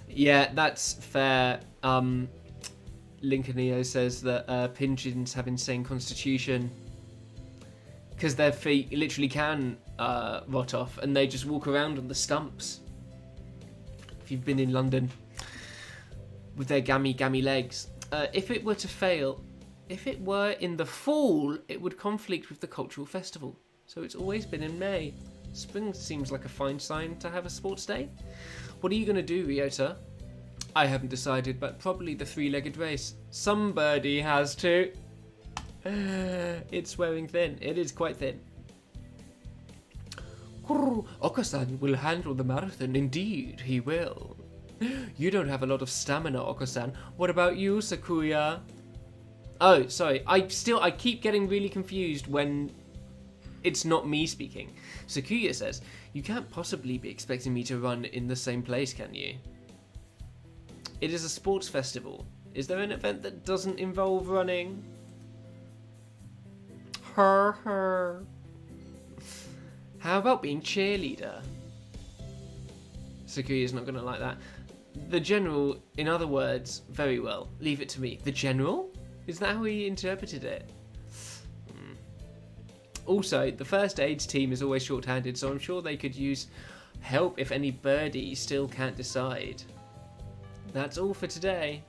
Yeah, that's fair. Lincolnio says that pigeons have insane constitution because their feet literally can rot off and they just walk around on the stumps. If you've been in London with their gammy legs. If it were to fail, if it were in the fall, it would conflict with the cultural festival. So it's always been in May. Spring seems like a fine sign to have a sports day. What are you going to do, Ryota? I haven't decided, but probably the three-legged race. Somebody has to. It's wearing thin. It is quite thin. Okasan will handle the marathon. Indeed, he will. You don't have a lot of stamina, Okasan. What about you, Sakuya? Oh, sorry. I keep getting really confused when it's not me speaking. Sakuya says, you can't possibly be expecting me to run in the same place, can you? It is a sports festival. Is there an event that doesn't involve running? Her. How about being cheerleader? Sakuya's not going to like that. The general, in other words, very well. Leave it to me. The general? Is that how he interpreted it? Also, the first aids team is always short-handed, so I'm sure they could use help if any birdie still can't decide. That's all for today.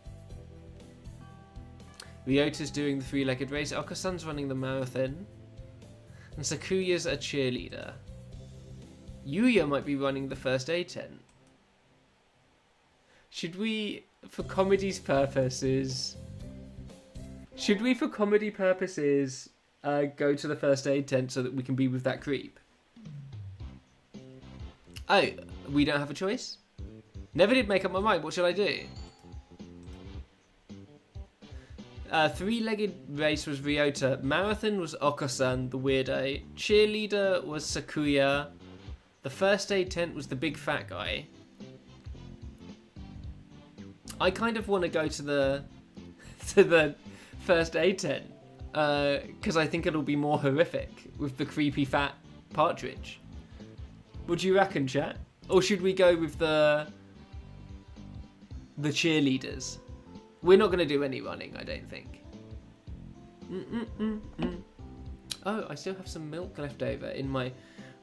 Ryota's doing the three-legged race. Okasan's running the marathon. And Sakuya's a cheerleader. Yuya might be running the first aid tent. Should we, for comedy purposes, go to the first aid tent so that we can be with that creep? Oh, we don't have a choice? Never did make up my mind. What should I do? Three-legged race was Ryota. Marathon was Okasan, the weirdo. Cheerleader was Sakuya. The first aid tent was the big fat guy. I kind of want to go to the first aid tent because I think it'll be more horrific with the creepy fat partridge. Would you reckon, chat? Or should we go with the cheerleaders? We're not going to do any running, I don't think. Oh, I still have some milk left over in my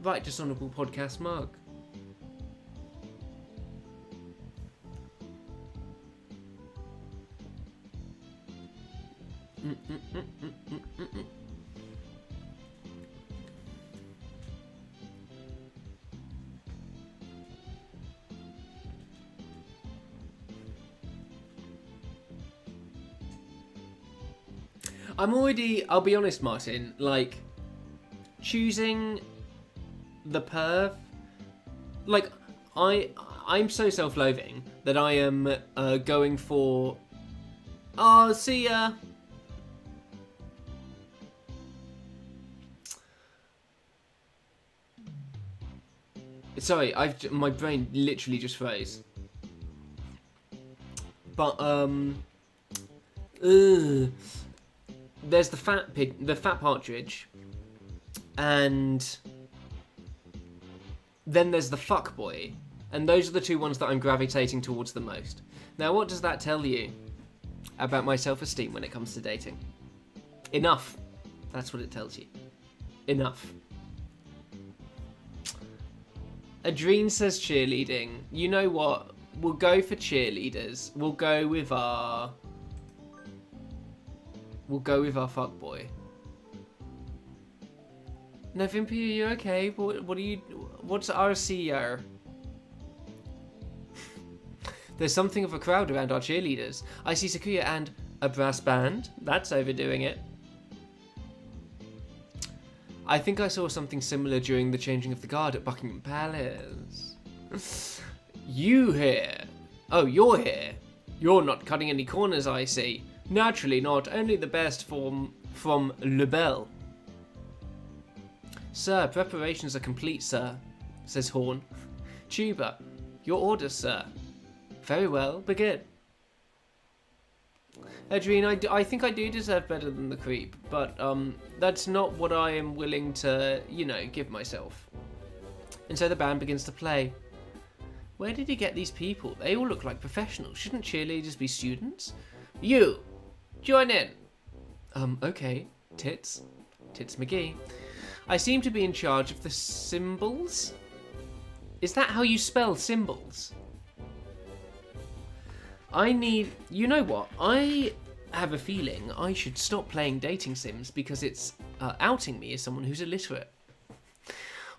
Right Dishonourable podcast mug. I'll be honest, Martin, like, choosing the perv, like, I'm so self-loathing that I am going for, oh, see ya. Sorry, my brain literally just froze. But, there's the fat partridge, and then there's the fuckboy, and those are the two ones that I'm gravitating towards the most. Now, what does that tell you about my self-esteem when it comes to dating? Enough. That's what it tells you. Enough. Adrene says cheerleading. You know what? We'll go for cheerleaders. We'll go with our fuckboy. No, Vimpy, are you okay? What's RCR? There's something of a crowd around our cheerleaders. I see Sakuya and a brass band. That's overdoing it. I think I saw something similar during the changing of the guard at Buckingham Palace. You here? Oh, you're here. You're not cutting any corners, I see. Naturally not. Only the best from Le Bel. Sir, preparations are complete, sir, says Horn. Tuba, your orders, sir. Very well, begin. Adrene, I think I do deserve better than the creep, but that's not what I am willing to, give myself. And so the band begins to play. Where did he get these people? They all look like professionals. Shouldn't cheerleaders be students? You, join in. Okay, Tits McGee. I seem to be in charge of the symbols. Is that how you spell symbols? You know what? I have a feeling I should stop playing dating sims because it's outing me as someone who's illiterate.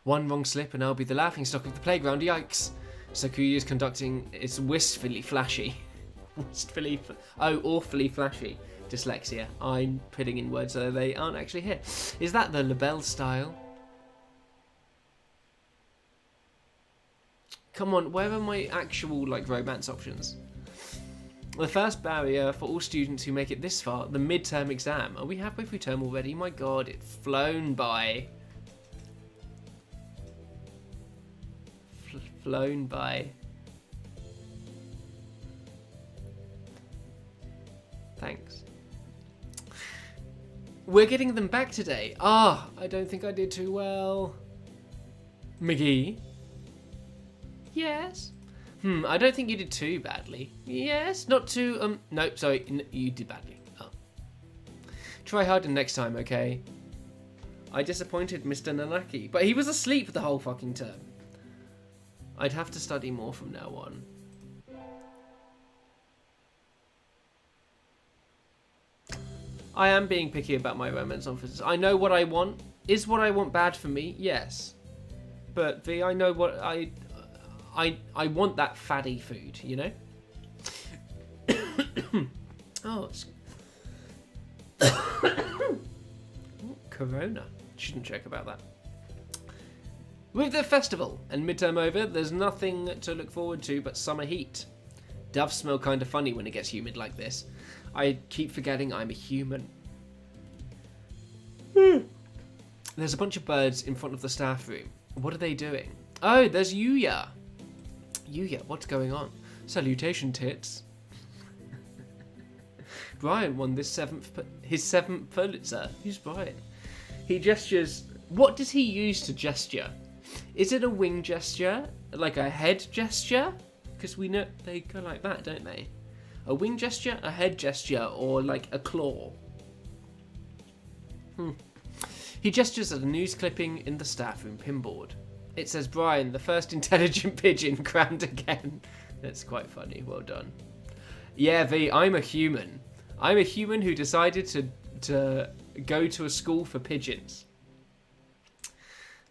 One wrong slip and I'll be the laughingstock of the playground, yikes. Sakuya is conducting its wistfully flashy. Awfully flashy. Dyslexia. I'm putting in words so they aren't actually here. Is that the LaBelle style? Come on, where are my actual, romance options? The first barrier for all students who make it this far, the midterm exam. Are we halfway through term already? My god, it's flown by. Flown by. Thanks. We're getting them back today. I don't think I did too well. McGee? Yes? I don't think you did too badly. Yes? Not too, no, sorry, you did badly. Oh. Try harder next time, okay? I disappointed Mr. Nanaki, but he was asleep the whole fucking term. I'd have to study more from now on. I am being picky about my romance offers. I know what I want. Is what I want bad for me? Yes. But V, I know what I want that fatty food, you know? Oh, it's... Corona. Shouldn't joke about that. With the festival and midterm over, there's nothing to look forward to but summer heat. Doves smell kind of funny when it gets humid like this. I keep forgetting I'm a human. There's a bunch of birds in front of the staff room. What are they doing? Oh, there's Yuya. Yuya, what's going on? Salutation, tits. Brian won his seventh Pulitzer. Who's Brian? He gestures. What does he use to gesture? Is it a wing gesture? Like a head gesture? Because we know they go like that, don't they? A wing gesture, a head gesture, or like a claw. He gestures at a news clipping in the staff room pinboard. It says, Brian, the first intelligent pigeon crammed again. That's quite funny. Well done. Yeah, V, I'm a human. I'm a human who decided to go to a school for pigeons.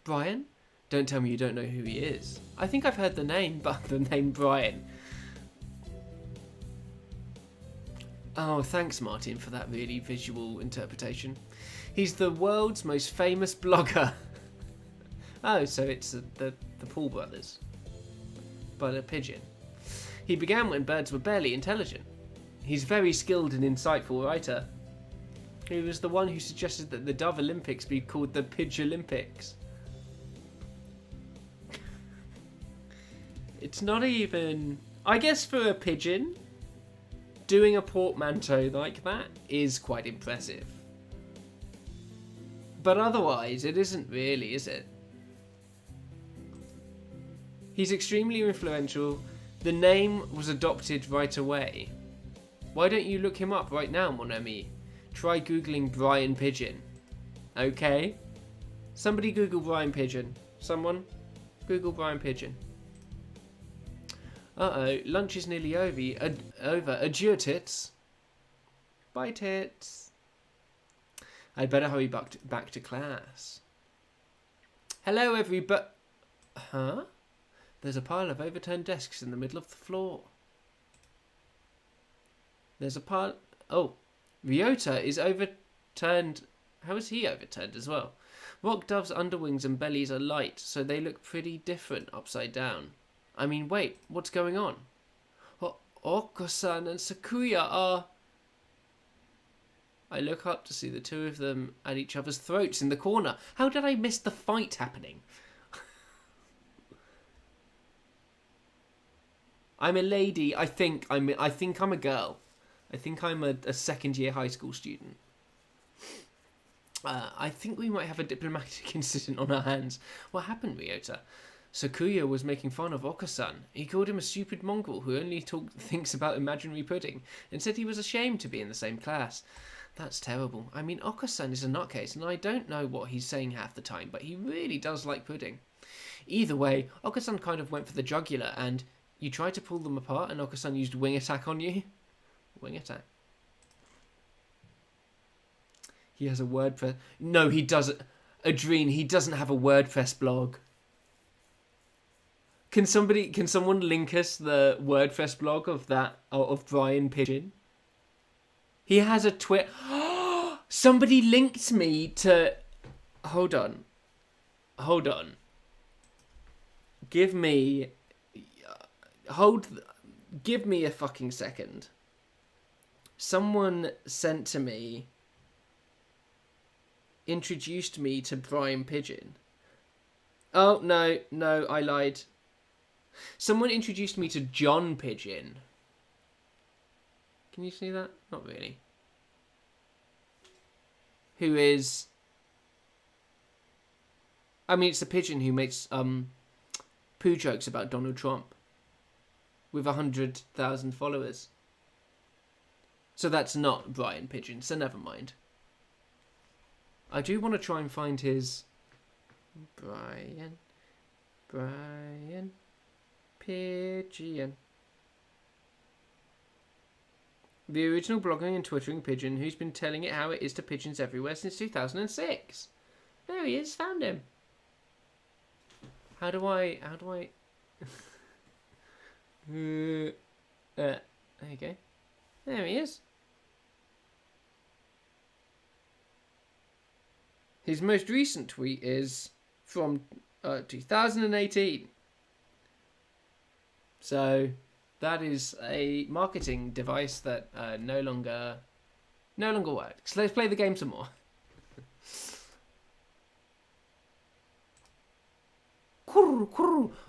Brian? Don't tell me you don't know who he is. I think I've heard the name, but the name Brian. Oh, thanks, Martin, for that really visual interpretation. He's the world's most famous blogger. Oh, so it's the Paul brothers. But a pigeon. He began when birds were barely intelligent. He's a very skilled and insightful writer. He was the one who suggested that the Dove Olympics be called the Pidge Olympics. It's not even... I guess for a pigeon, doing a portmanteau like that is quite impressive. But otherwise, it isn't really, is it? He's extremely influential. The name was adopted right away. Why don't you look him up right now, mon ami? Try googling Brian Pigeon. Okay? Somebody Google Brian Pigeon. Someone? Google Brian Pigeon. Uh-oh, lunch is nearly over. Adieu, tits. Bye, tits. I'd better hurry back to class. Hello, everybody. Huh? There's a pile of overturned desks in the middle of the floor. There's a pile... Oh, Ryota is overturned. How is he overturned as well? Rock doves' underwings and bellies are light, so they look pretty different upside down. I mean, wait, what's going on? Oko-san and Sakuya are... I look up to see the two of them at each other's throats in the corner. How did I miss the fight happening? I'm a lady. I think I'm a girl. I think I'm a second-year high school student. I think we might have a diplomatic incident on our hands. What happened, Ryota? Sakuya was making fun of Oko-san. He called him a stupid mongrel who only thinks about imaginary pudding and said he was ashamed to be in the same class. That's terrible. I mean, Oko-san is a nutcase and I don't know what he's saying half the time, but he really does like pudding. Either way, Oko-san kind of went for the jugular and you tried to pull them apart and Oko-san used wing attack on you. Wing attack. He has a WordPress... No, he doesn't. Adrene, he doesn't have a WordPress blog. Can someone link us the WordPress blog of Brian Pigeon? He has a Twitter. Somebody linked me to. Hold on. Give me a fucking second. Someone sent to me. Introduced me to Brian Pigeon. Oh no, I lied. Someone introduced me to John Pigeon. Can you see that? Not really. Who is... I mean, it's the pigeon who makes poo jokes about Donald Trump. With 100,000 followers. So that's not Brian Pigeon, so never mind. I do want to try and find his... Brian Pigeon. The original blogging and twittering pigeon who's been telling it how it is to pigeons everywhere since 2006. There he is, found him. How do I... there you go. There he is. His most recent tweet is from 2018. So, That is a marketing device that no longer works. Let's play the game some more.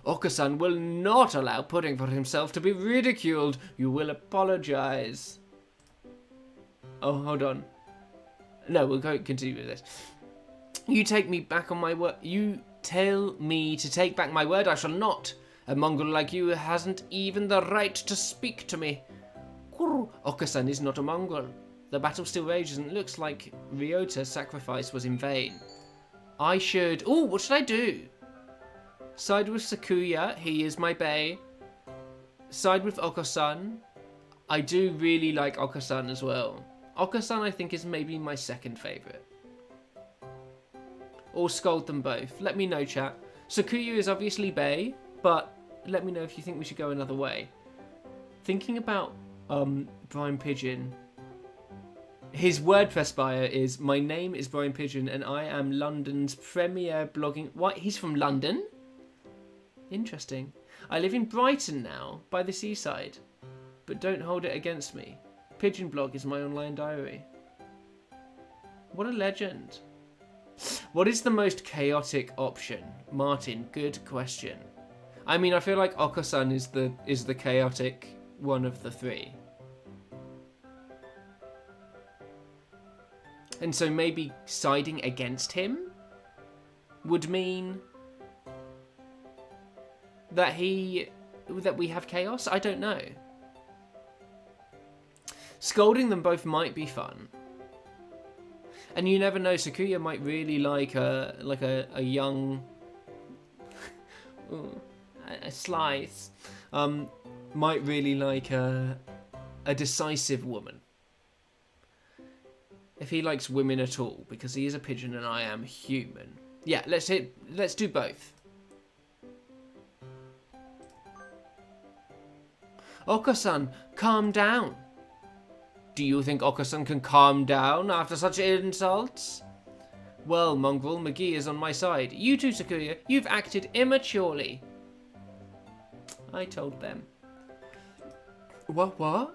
Okasan will not allow Pudding for himself to be ridiculed. You will apologize. Oh, hold on. No, we'll continue with this. You take me back on my word. You tell me to take back my word. I shall not. A Mongol like you hasn't even the right to speak to me. Okasan is not a Mongol. The battle still rages and it looks like Ryota's sacrifice was in vain. I should... Oh, what should I do? Side with Sakuya, he is my bae. Side with Okasan. I do really like Okasan as well. Okasan, I think, is maybe my second favourite. Or scold them both. Let me know, chat. Sakuya is obviously bae, but let me know if you think we should go another way. Thinking about Brian Pigeon. His WordPress bio is, my name is Brian Pigeon and I am London's premier blogging... What? He's from London? Interesting. I live in Brighton now, by the seaside. But don't hold it against me. Pigeon blog is my online diary. What a legend. What is the most chaotic option? Martin, good question. I mean, I feel like Okasan is the chaotic one of the three. And so maybe siding against him would mean that we have chaos? I don't know. Scolding them both might be fun. And you never know, Sakuya might really like a young a slice. Might really like a decisive woman. If he likes women at all, because he is a pigeon and I am human. Yeah, let's do both. Okasan, calm down. Do you think Okasan can calm down after such insults? Well, Mongrel, McGee is on my side. You too, Sakuya, you've acted immaturely. I told them. What?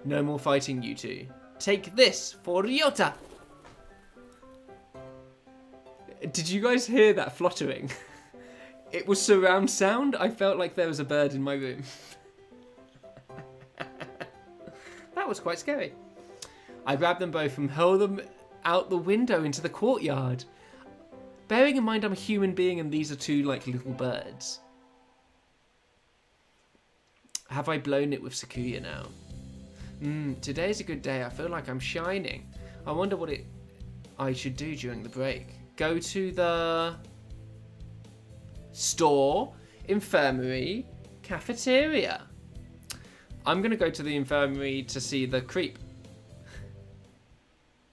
No more fighting, you two. Take this for Ryota. Did you guys hear that fluttering? It was surround sound. I felt like there was a bird in my room. That was quite scary. I grabbed them both and hurled them out the window into the courtyard. Bearing in mind I'm a human being and these are two like little birds. Have I blown it with Sakuya now? Today's a good day. I feel like I'm shining. I wonder what I should do during the break. Go to the store, infirmary, cafeteria. I'm going to go to the infirmary to see the creep.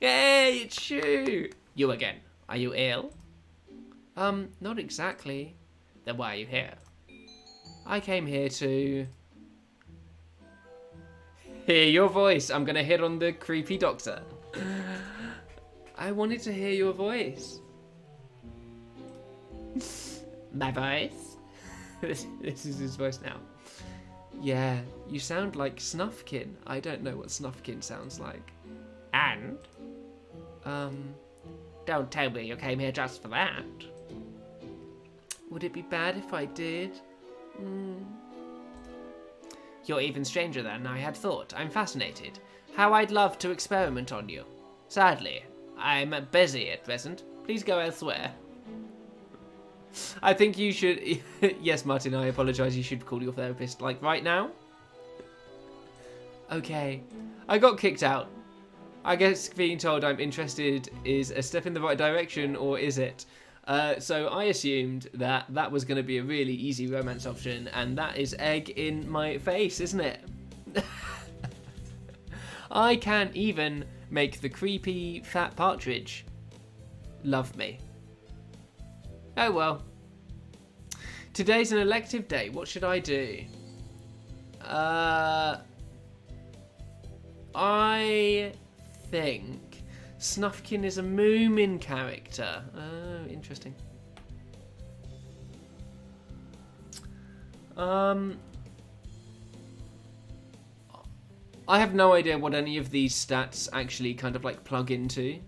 Yay, it's Shu! You again. Are you ill? Not exactly. Then why are you here? I came here to hear your voice. I'm going to hit on the creepy doctor. I wanted to hear your voice. My voice? This is his voice now. Yeah, you sound like Snuffkin. I don't know what Snuffkin sounds like. And? Don't tell me you came here just for that. Would it be bad if I did? You're even stranger than I had thought. I'm fascinated. How I'd love to experiment on you. Sadly, I'm busy at present. Please go elsewhere. I think you should... Yes, Martin, I apologise. You should call your therapist, like, right now. Okay. I got kicked out. I guess being told I'm interested is a step in the right direction, or is it? So I assumed that was going to be a really easy romance option, and that is egg in my face, isn't it? I can't even make the creepy fat partridge love me. Oh well. Today's an elective day. What should I do? I think Snuffkin is a Moomin character. Oh, interesting. I have no idea what any of these stats actually kind of like plug into.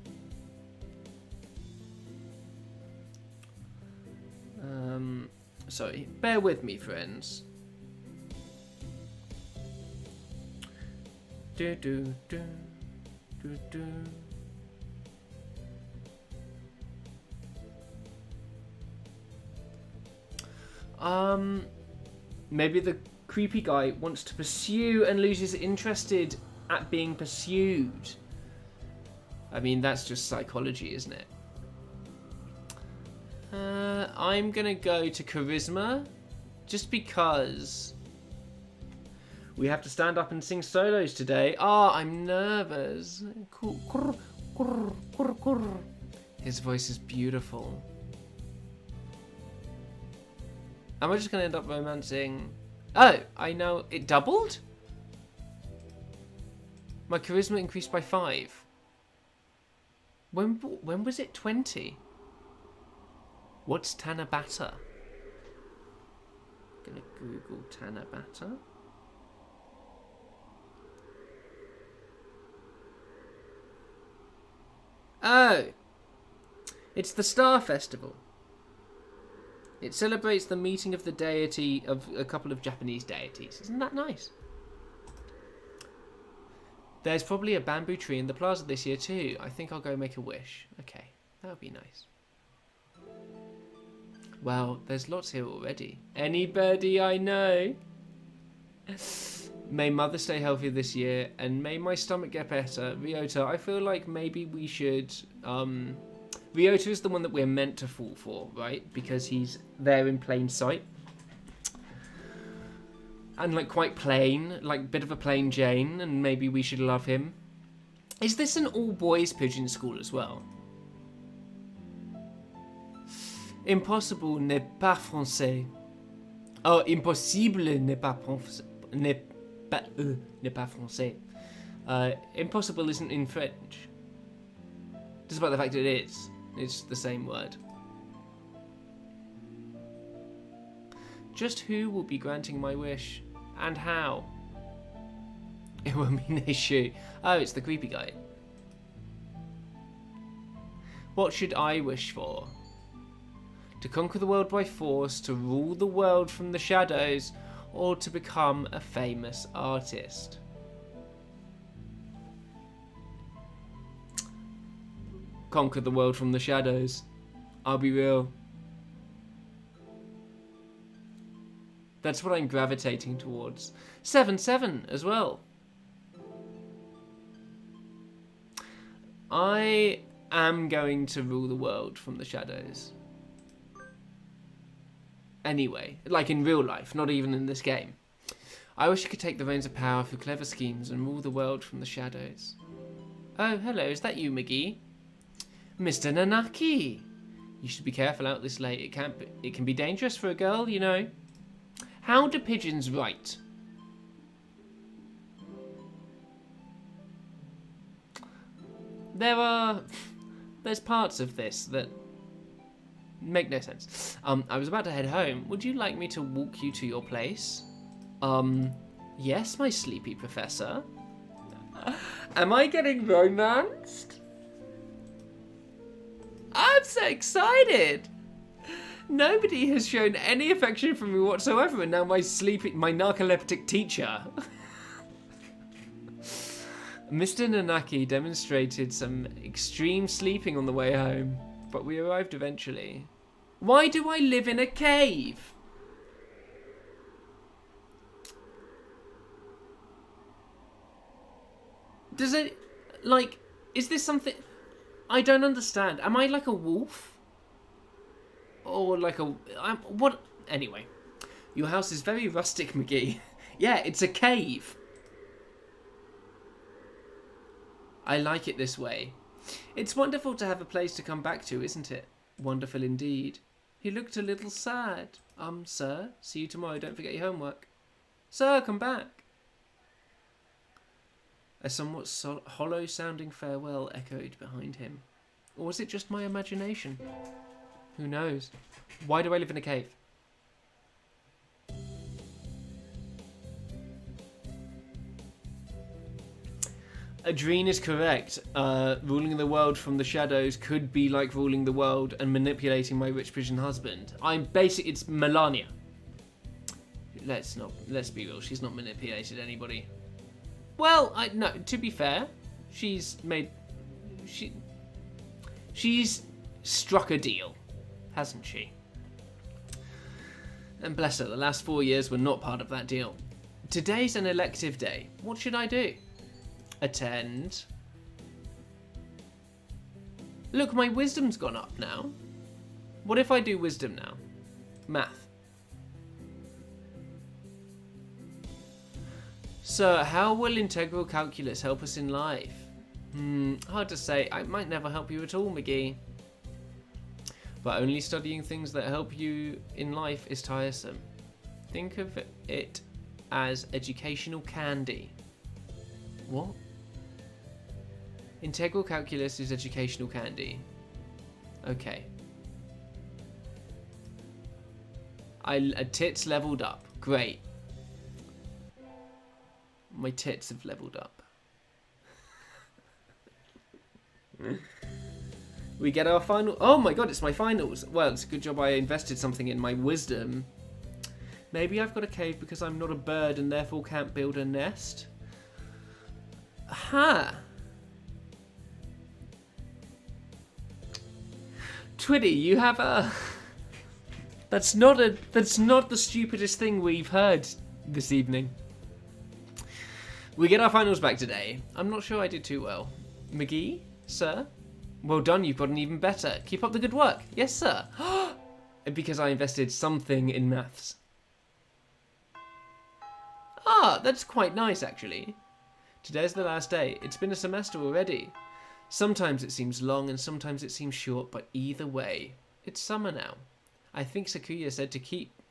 Sorry, bear with me, friends. Do do do do do. Maybe the creepy guy wants to pursue and loses interested at being pursued. I mean, that's just psychology, isn't it? I'm gonna go to charisma, just because we have to stand up and sing solos today. Ah, I'm nervous. His voice is beautiful. Am I just going to end up romancing? Oh, I know. It doubled? My charisma increased by 5. When was it 20? What's Tanabata? Gonna Google Tanabata. Oh! It's the Star Festival. It celebrates the meeting of the deity of a couple of Japanese deities. Isn't that nice? There's probably a bamboo tree in the plaza this year too. I think I'll go make a wish. Okay, that would be nice. Well, there's lots here already. Any birdie I know. May mother stay healthy this year, and may my stomach get better. Ryota, I feel like maybe we should... Ryota is the one that we're meant to fall for, right? Because he's there in plain sight. And, like, quite plain. Like, bit of a plain Jane, and maybe we should love him. Is this an all-boys pigeon school as well? Impossible n'est pas français. Oh, impossible n'est pas français. N'est pas français. Impossible isn't in French. Despite the fact it is. It's the same word. Just who will be granting my wish? And how? It will be Nishu. Oh, it's the creepy guy. What should I wish for? To conquer the world by force, to rule the world from the shadows, or to become a famous artist? Conquer the world from the shadows. I'll be real. That's what I'm gravitating towards. 7-7 as well. I am going to rule the world from the shadows. Anyway, like in real life, not even in this game. I wish I could take the reins of power through clever schemes and rule the world from the shadows. Oh, hello, is that you, McGee? Mr. Nanaki! You should be careful out this late. It can be dangerous for a girl, you know. How do pigeons write? There's parts of this that make no sense. I was about to head home. Would you like me to walk you to your place? Yes, my sleepy professor. Am I getting romanced? I'm so excited. Nobody has shown any affection for me whatsoever, and now my narcoleptic teacher. Mr. Nanaki demonstrated some extreme sleeping on the way home, but we arrived eventually. Why do I live in a cave? Does it, like, is this something... I don't understand. Am I like a wolf? Or like a... what? Anyway. Your house is very rustic, McGee. Yeah, it's a cave. I like it this way. It's wonderful to have a place to come back to, isn't it? Wonderful indeed. He looked a little sad. Sir, see you tomorrow. Don't forget your homework. Sir, come back. A somewhat hollow-sounding farewell echoed behind him. Or was it just my imagination? Who knows? Why do I live in a cave? Adrene is correct. Ruling the world from the shadows could be like ruling the world and manipulating my rich pigeon husband. It's Melania. Let's be real, she's not manipulated anybody. Well, no, to be fair, she's struck a deal, hasn't she? And bless her, the last 4 years were not part of that deal. Today's an elective day. What should I do? Attend. Look, my wisdom's gone up now. What if I do wisdom now? Math. So, how will integral calculus help us in life? Hard to say. I might never help you at all, McGee. But only studying things that help you in life is tiresome. Think of it as educational candy. What? Integral calculus is educational candy. Okay. Tits leveled up. Great. My tits have leveled up. We get our final... Oh my god, it's my finals. Well, it's a good job I invested something in my wisdom. Maybe I've got a cave because I'm not a bird and therefore can't build a nest. Aha! Twitty, you have a... That's not the stupidest thing we've heard this evening. We get our finals back today. I'm not sure I did too well. McGee, sir? Well done, you've gotten even better. Keep up the good work. Yes, sir. Because I invested something in maths. Ah, that's quite nice, actually. Today's the last day. It's been a semester already. Sometimes it seems long and sometimes it seems short, but either way, it's summer now. I think Sakuya said to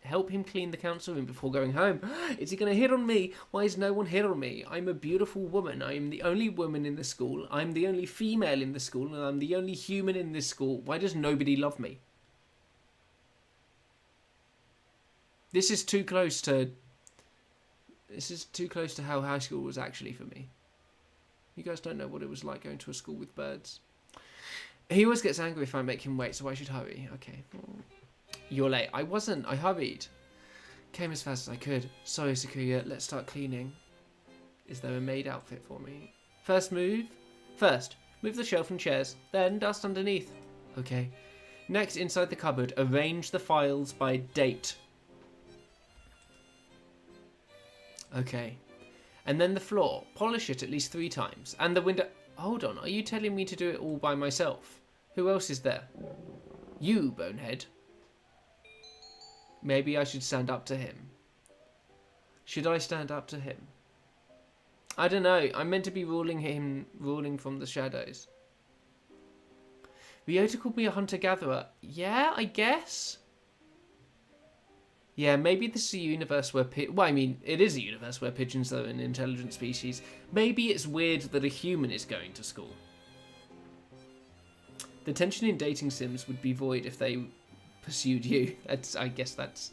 help him clean the council room before going home. Is he going to hit on me? Why is no one hit on me? I'm a beautiful woman. I am the only woman in the school. I'm the only female in the school, and I'm the only human in this school. Why does nobody love me? This is too close to how high school was actually for me. You guys don't know what it was like going to a school with birds. He always gets angry if I make him wait, so I should hurry. Okay. You're late. I wasn't. I hurried. Came as fast as I could. Sorry, Sakuya. Let's start cleaning. Is there a maid outfit for me? First, move the shelf and chairs. Then dust underneath. Okay. Next, inside the cupboard, arrange the files by date. Okay. And then the floor. Polish it at least 3 times. And the window... Hold on. Are you telling me to do it all by myself? Who else is there? You, bonehead. Maybe I should stand up to him. Should I stand up to him? I don't know. I'm meant to be ruling from the shadows. Ryota called me a hunter-gatherer. Yeah, I guess. Yeah, maybe this is a universe where... Well, I mean, it is a universe where pigeons are an intelligent species. Maybe it's weird that a human is going to school. The tension in dating sims would be void if they pursued you. I guess that's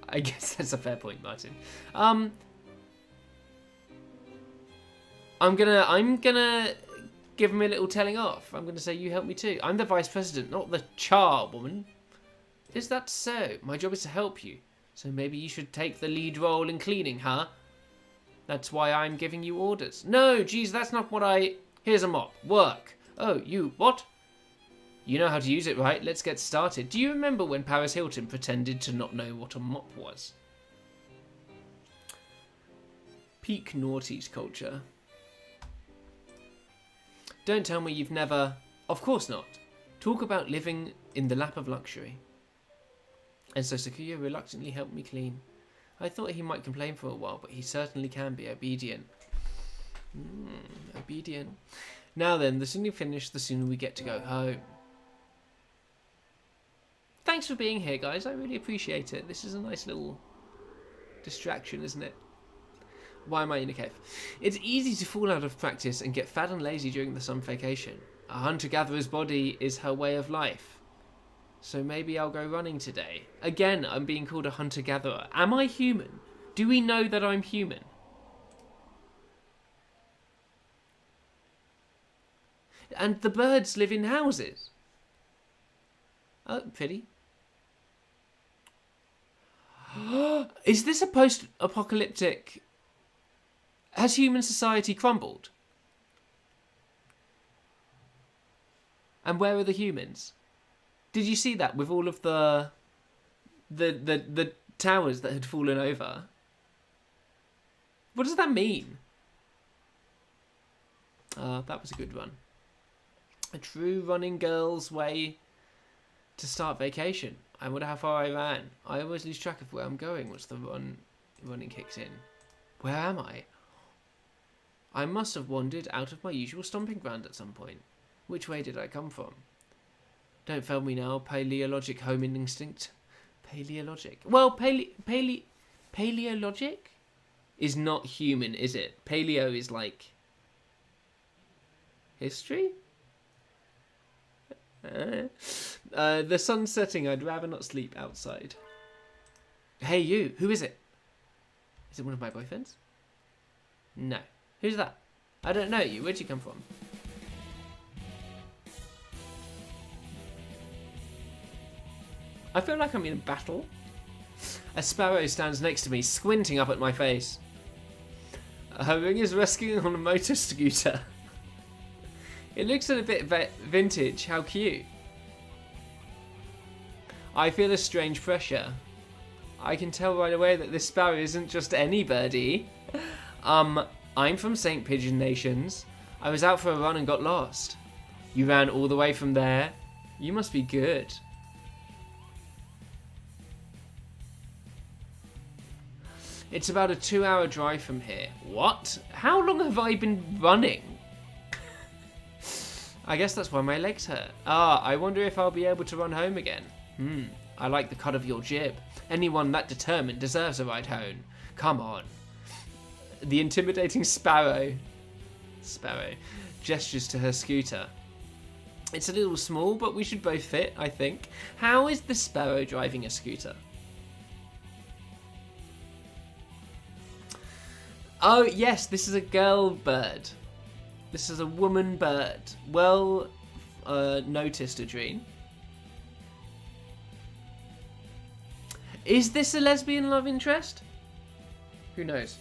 a fair point, Martin. I'm gonna give him a little telling off. I'm gonna say you help me too. I'm the vice president, not the charwoman. Is that so? My job is to help you. So maybe you should take the lead role in cleaning, huh? That's why I'm giving you orders. No, geez, that's not what I... Here's a mop. Work. Oh, you... What? You know how to use it, right? Let's get started. Do you remember when Paris Hilton pretended to not know what a mop was? Peak naughties culture. Don't tell me you've never... Of course not. Talk about living in the lap of luxury. And so Sakuya reluctantly helped me clean. I thought he might complain for a while, but he certainly can be obedient. Obedient. Now then, the sooner you finish, the sooner we get to go home. Thanks for being here, guys. I really appreciate it. This is a nice little distraction, isn't it? Why am I in a cave? It's easy to fall out of practice and get fat and lazy during the summer vacation. A hunter-gatherer's body is her way of life. So maybe I'll go running today. Again, I'm being called a hunter-gatherer. Am I human? Do we know that I'm human? And the birds live in houses. Oh, pretty. Is this a post-apocalyptic... Has human society crumbled? And where are the humans? Did you see that with all of the towers that had fallen over? What does that mean? That was a good run. A true running girl's way to start vacation. I wonder how far I ran. I always lose track of where I'm going once the running kicks in. Where am I? I must have wandered out of my usual stomping ground at some point. Which way did I come from? Don't fail me now, paleologic home instinct. Paleologic. Well, paleologic is not human, is it? Paleo is like history? The sun's setting. I'd rather not sleep outside. Hey, you. Who is it? Is it one of my boyfriends? No. Who's that? I don't know you. Where'd you come from? I feel like I'm in a battle. A sparrow stands next to me, squinting up at my face. Her ring is resting on a motor scooter. It looks a bit vintage. How cute. I feel a strange pressure. I can tell right away that this sparrow isn't just any birdie. I'm from St. Pigeon Nations. I was out for a run and got lost. You ran all the way from there? You must be good. It's about a 2-hour drive from here. What? How long have I been running? I guess that's why my legs hurt. I wonder if I'll be able to run home again. I like the cut of your jib. Anyone that determined deserves a ride home. Come on. The intimidating sparrow gestures to her scooter. It's a little small, but we should both fit, I think. How is the sparrow driving a scooter? Oh, yes, this is a girl bird. This is a woman bird. Well noticed, Adrene. Is this a lesbian love interest? Who knows?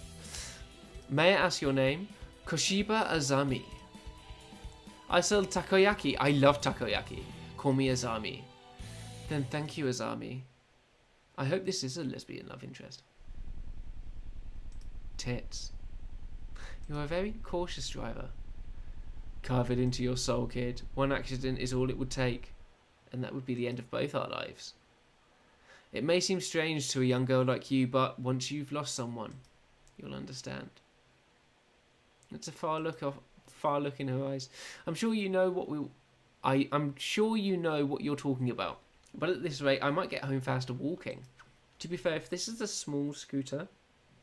May I ask your name? Koshiba Azami. I sell takoyaki. I love takoyaki. Call me Azami. Then thank you, Azami. I hope this is a lesbian love interest. Tits. You're a very cautious driver. Carve it into your soul, kid. One accident is all it would take, and that would be the end of both our lives. It may seem strange to a young girl like you, but once you've lost someone, you'll understand. It's a far look in her eyes. I'm sure you know what you're talking about. But at this rate, I might get home faster walking. To be fair, if this is a small scooter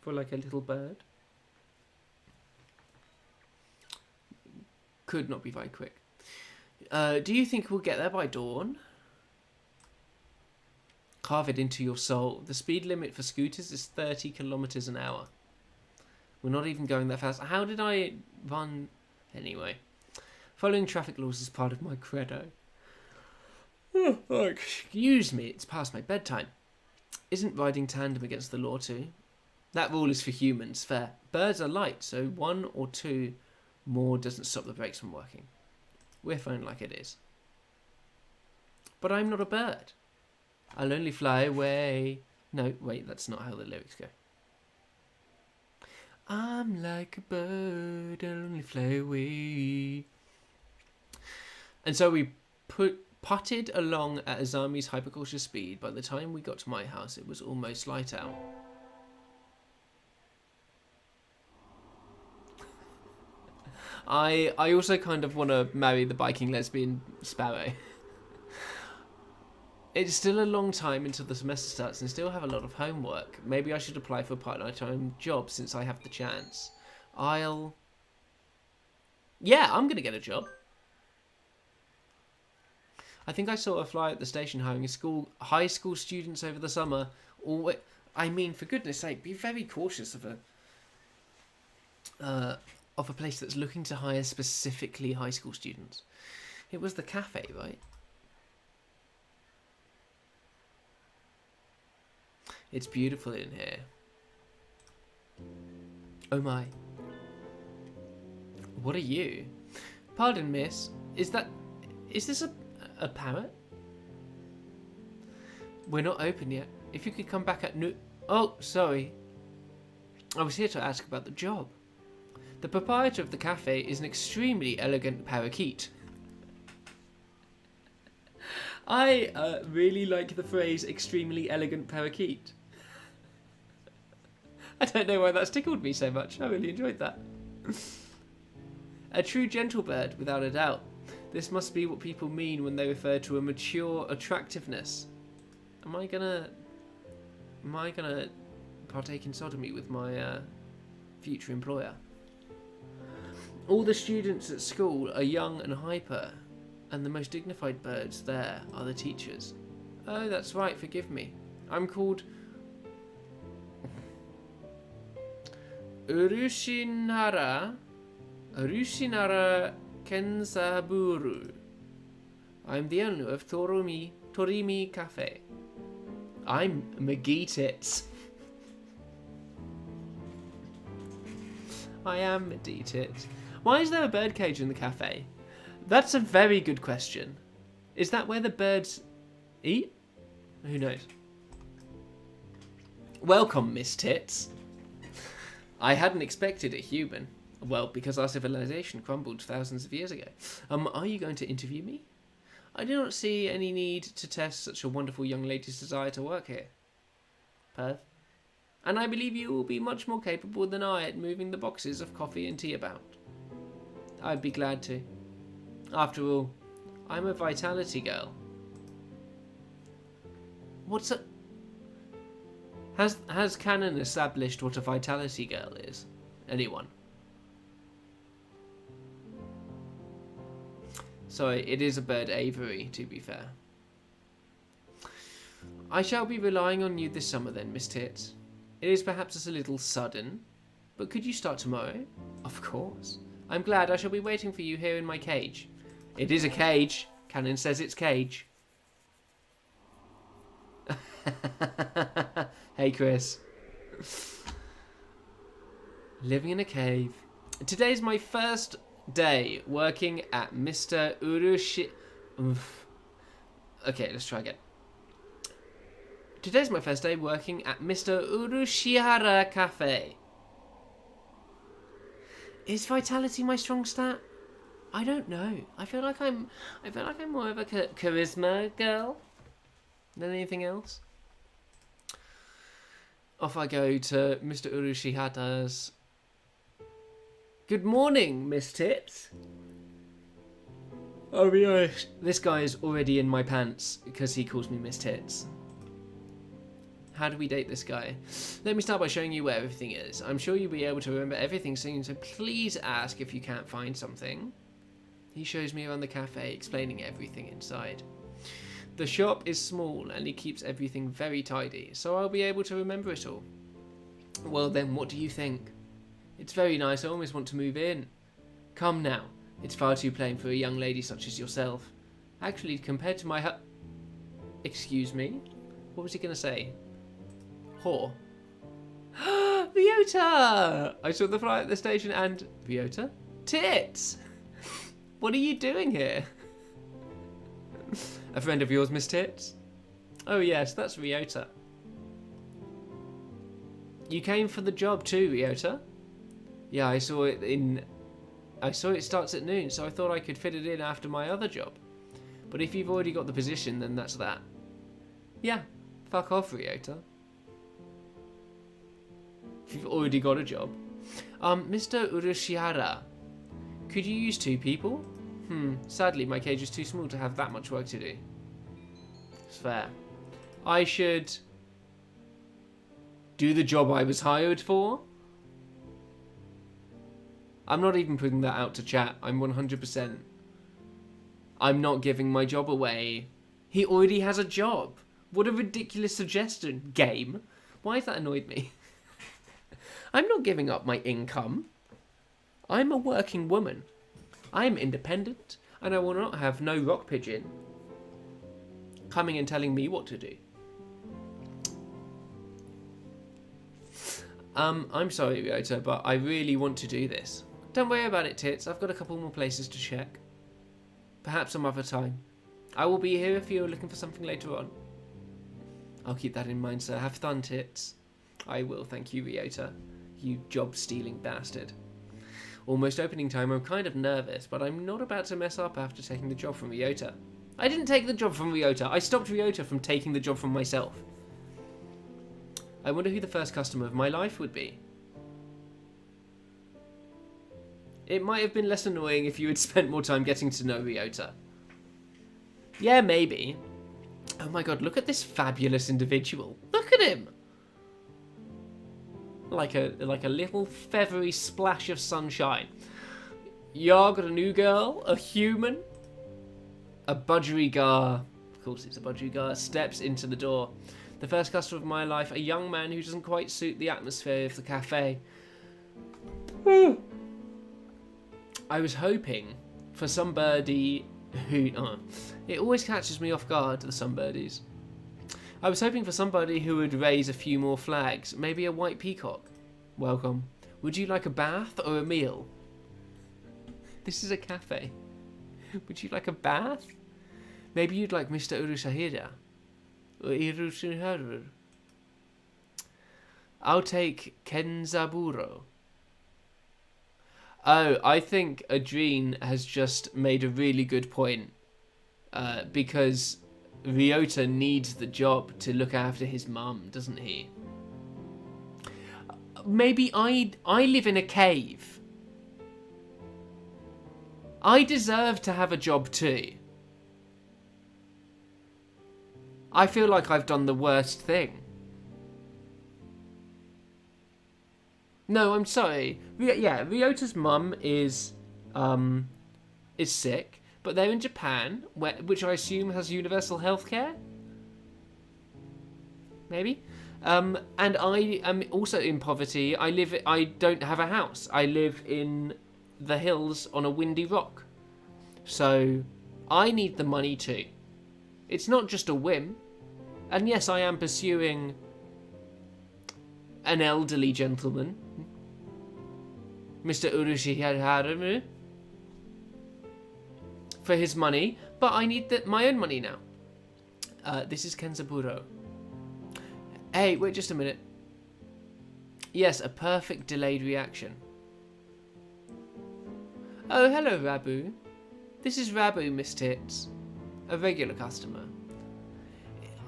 for like a little bird, could not be very quick. Do you think we'll get there by dawn? Carve it into your soul. The speed limit for scooters is 30 kilometers an hour. We're not even going that fast. How did I run? Anyway, following traffic laws is part of my credo. Oh, excuse me, it's past my bedtime. Isn't riding tandem against the law too? That rule is for humans, fair. Birds are light, so 1 or 2 more doesn't stop the brakes from working. We're fine like it is. But I'm not a bird. I'll only fly away. No, wait, that's not how the lyrics go. I'm like a bird, I'll only fly away. And so we putted along at Azami's hypercautious speed. By the time we got to my house, it was almost light out. I also kind of want to marry the biking lesbian sparrow. It's still a long time until the semester starts and still have a lot of homework. Maybe I should apply for a part-time job since I have the chance. Yeah, I'm going to get a job. I think I saw a flyer at the station hiring high school students over the summer. I mean, for goodness sake, be very cautious of of a place that's looking to hire specifically high school students. It was the cafe, right? It's beautiful in here. Oh my. What are you? Pardon, miss. Is this a parrot? We're not open yet. If you could come back at noon... Oh, sorry. I was here to ask about the job. The proprietor of the cafe is an extremely elegant parakeet. I really like the phrase extremely elegant parakeet. I don't know why that's tickled me so much. I really enjoyed that. A true gentle bird, without a doubt. This must be what people mean when they refer to a mature attractiveness. Am I gonna partake in sodomy with my future employer? All the students at school are young and hyper, and the most dignified birds there are the teachers. Oh, that's right, forgive me. I'm called Urushinara Kenzaburu. I'm the owner of Torimi Cafe. I'm McGee Tits. I am McGee Tits. Why is there a birdcage in the cafe? That's a very good question. Is that where the birds eat? Who knows? Welcome, Miss Tits. I hadn't expected a human. Well, because our civilization crumbled thousands of years ago. Are you going to interview me? I do not see any need to test such a wonderful young lady's desire to work here. Perth. And I believe you will be much more capable than I at moving the boxes of coffee and tea about. I'd be glad to. After all, I'm a vitality girl. What's a... Has canon established what a vitality girl is? Anyone? Sorry, it is a bird aviary, to be fair. I shall be relying on you this summer then, Miss Tits. It is perhaps a little sudden, but could you start tomorrow? Of course. I'm glad. I shall be waiting for you here in my cage. It is a cage. Canon says it's cage. Hey, Chris. Living in a cave. Today's my first day working at Mr. Urushi... Okay, let's try again. Today's my first day working at Mr. Urushihara Cafe. Is vitality my strong stat? I don't know. I feel like I'm more of a charisma girl than anything else. Off I go to Mr. Urushihara's. Good morning, Miss Tits. I'll be honest, this guy is already in my pants because he calls me Miss Tits. How do we date this guy? Let me start by showing you where everything is. I'm sure you'll be able to remember everything soon, so please ask if you can't find something. He shows me around the cafe, explaining everything inside. The shop is small and he keeps everything very tidy, so I'll be able to remember it all. Well then, what do you think? It's very nice, I almost want to move in. Come now, it's far too plain for a young lady such as yourself. Actually, compared to my Excuse me? What was he going to say? Whore. Ryota! I saw the fly at the station and... Ryota? Tits! What are you doing here? A friend of yours, Miss Tits? Oh yes, that's Ryota. You came for the job too, Ryota? Yeah, I saw it starts at noon, so I thought I could fit it in after my other job. But if you've already got the position, then that's that. Yeah, fuck off, Ryota. If you've already got a job. Mr. Urushihara, could you use 2 people? Sadly, my cage is too small to have that much work to do. It's fair. I should do the job I was hired for? I'm not even putting that out to chat. I'm 100%. I'm not giving my job away. He already has a job. What a ridiculous suggestion, game. Why has that annoyed me? I'm not giving up my income. I'm a working woman. I am independent, and I will not have no rock pigeon coming and telling me what to do. I'm sorry, Ryota, but I really want to do this. Don't worry about it, Tits. I've got a couple more places to check. Perhaps some other time. I will be here if you're looking for something later on. I'll keep that in mind, sir. Have fun, Tits. I will, thank you, Ryota. You job-stealing bastard. Almost opening time, I'm kind of nervous, but I'm not about to mess up after taking the job from Ryota. I didn't take the job from Ryota. I stopped Ryota from taking the job from myself. I wonder who the first customer of my life would be. It might have been less annoying if you had spent more time getting to know Ryota. Yeah, maybe. Oh my god, look at this fabulous individual. Look at him! Like a little feathery splash of sunshine. Y'all got a new girl, a human. A budgerigar, of course it's a budgerigar, steps into the door. The first customer of my life, a young man who doesn't quite suit the atmosphere of the cafe. I was hoping for somebody who... Oh, it always catches me off guard, the sunbirdies. I was hoping for somebody who would raise a few more flags, maybe a white peacock. Welcome. Would you like a bath or a meal? This is a cafe. Would you like a bath? Maybe you'd like Mr. Urushahira. Or Irushiharu. I'll take Kenzaburo. Oh, I think Adrien has just made a really good point. Because Ryota needs the job to look after his mum, doesn't he? Maybe I live in a cave. I deserve to have a job too. I feel like I've done the worst thing. No, I'm sorry. Yeah, Ryota's mum is sick, but they're in Japan, which I assume has universal healthcare. Maybe. And I am also in poverty. I don't have a house. I live in the hills on a windy rock. So I need the money too. It's not just a whim. And yes, I am pursuing an elderly gentleman, Mr. Urushiharu, for his money, but I need my own money now. This is Kenzaburo. Hey, wait just a minute. Yes, a perfect delayed reaction. Oh, hello, Rabu. This is Rabu, Miss Tits. A regular customer.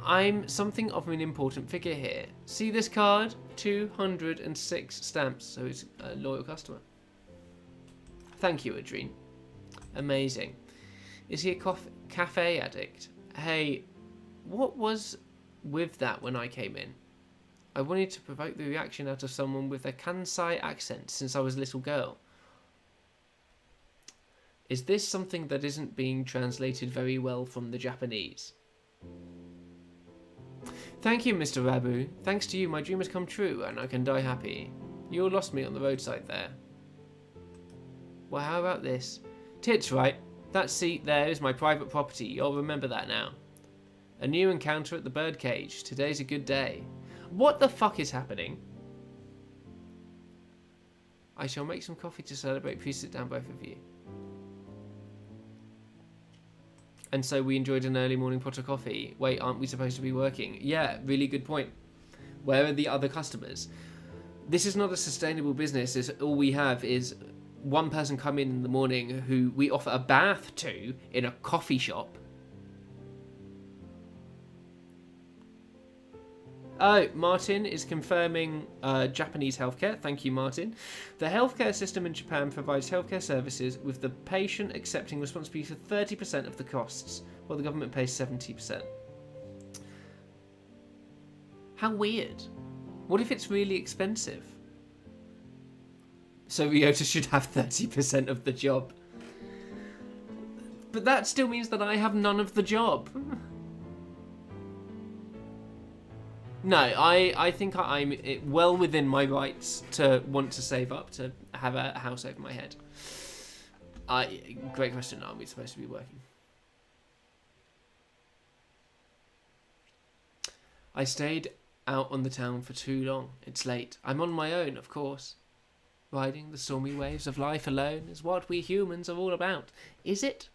I'm something of an important figure here. See this card? 206 stamps, so he's a loyal customer. Thank you, Adrien. Amazing. Is he a cafe addict? Hey, what was with that when I came in? I wanted to provoke the reaction out of someone with a Kansai accent since I was a little girl. Is this something that isn't being translated very well from the Japanese? Thank you, Mr. Rabu. Thanks to you, my dream has come true, and I can die happy. You all lost me on the roadside there. Well, how about this? Tits, right? That seat there is my private property. You'll remember that now. A new encounter at the birdcage. Today's a good day. What the fuck is happening? I shall make some coffee to celebrate. Please sit down, both of you. And so we enjoyed an early morning pot of coffee. Wait, aren't we supposed to be working? Yeah, really good point. Where are the other customers? This is not a sustainable business. All we have is one person come in the morning who we offer a bath to in a coffee shop. Oh, Martin is confirming Japanese healthcare. Thank you, Martin. The healthcare system in Japan provides healthcare services with the patient accepting responsibility for 30% of the costs, while the government pays 70%. How weird. What if it's really expensive? So Ryota should have 30% of the job. But that still means that I have none of the job. No, I think I'm well within my rights to want to save up to have a house over my head? Great question. Are we supposed to be working? I stayed out on the town for too long. It's late. I'm on my own, of course. Riding the stormy waves of life alone is what we humans are all about. Is it?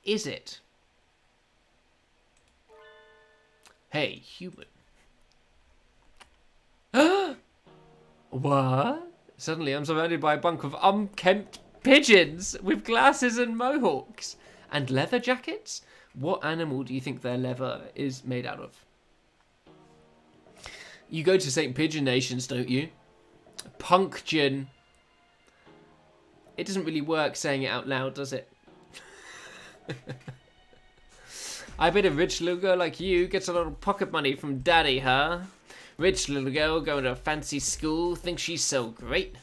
Is it? Hey, human. What? Suddenly I'm surrounded by a bunch of unkempt pigeons with glasses and mohawks. And leather jackets? What animal do you think their leather is made out of? You go to St. Pigeon Nations, don't you? Punctun. It doesn't really work saying it out loud, does it? I bet a rich little girl like you gets a lot of pocket money from daddy, huh? Rich little girl going to a fancy school, thinks she's so great.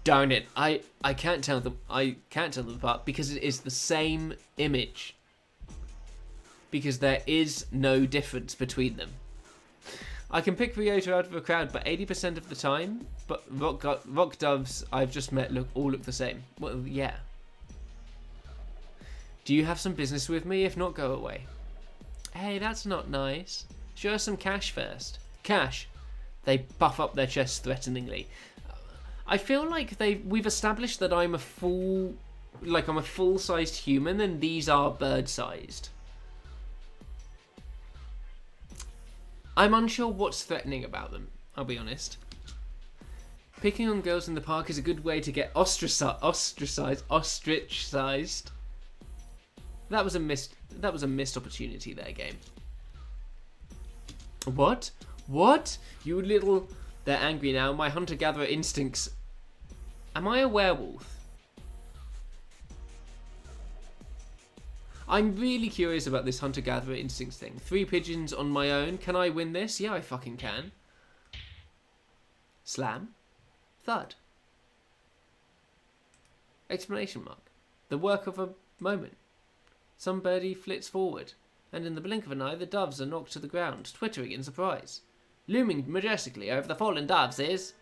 Darn it, I can't tell them apart because it is the same image. Because there is no difference between them. I can pick Ryota out of a crowd, but 80% of the time, but rock doves I've just met all look the same. Well, yeah. Do you have some business with me? If not, go away. Hey, that's not nice. Show us some cash first. Cash. They puff up their chests threateningly. I feel like we've established that I'm a full-sized human, and these are bird-sized. I'm unsure what's threatening about them, I'll be honest. Picking on girls in the park is a good way to get ostracized. That was a missed opportunity there, game. What? What? You little... They're angry now. My hunter-gatherer instincts... Am I a werewolf? I'm really curious about this hunter-gatherer instincts thing. 3 pigeons on my own. Can I win this? Yeah, I fucking can. Slam. Thud. Exclamation mark. The work of a moment. Some birdie flits forward, and in the blink of an eye, the doves are knocked to the ground, twittering in surprise. Looming majestically over the fallen doves is...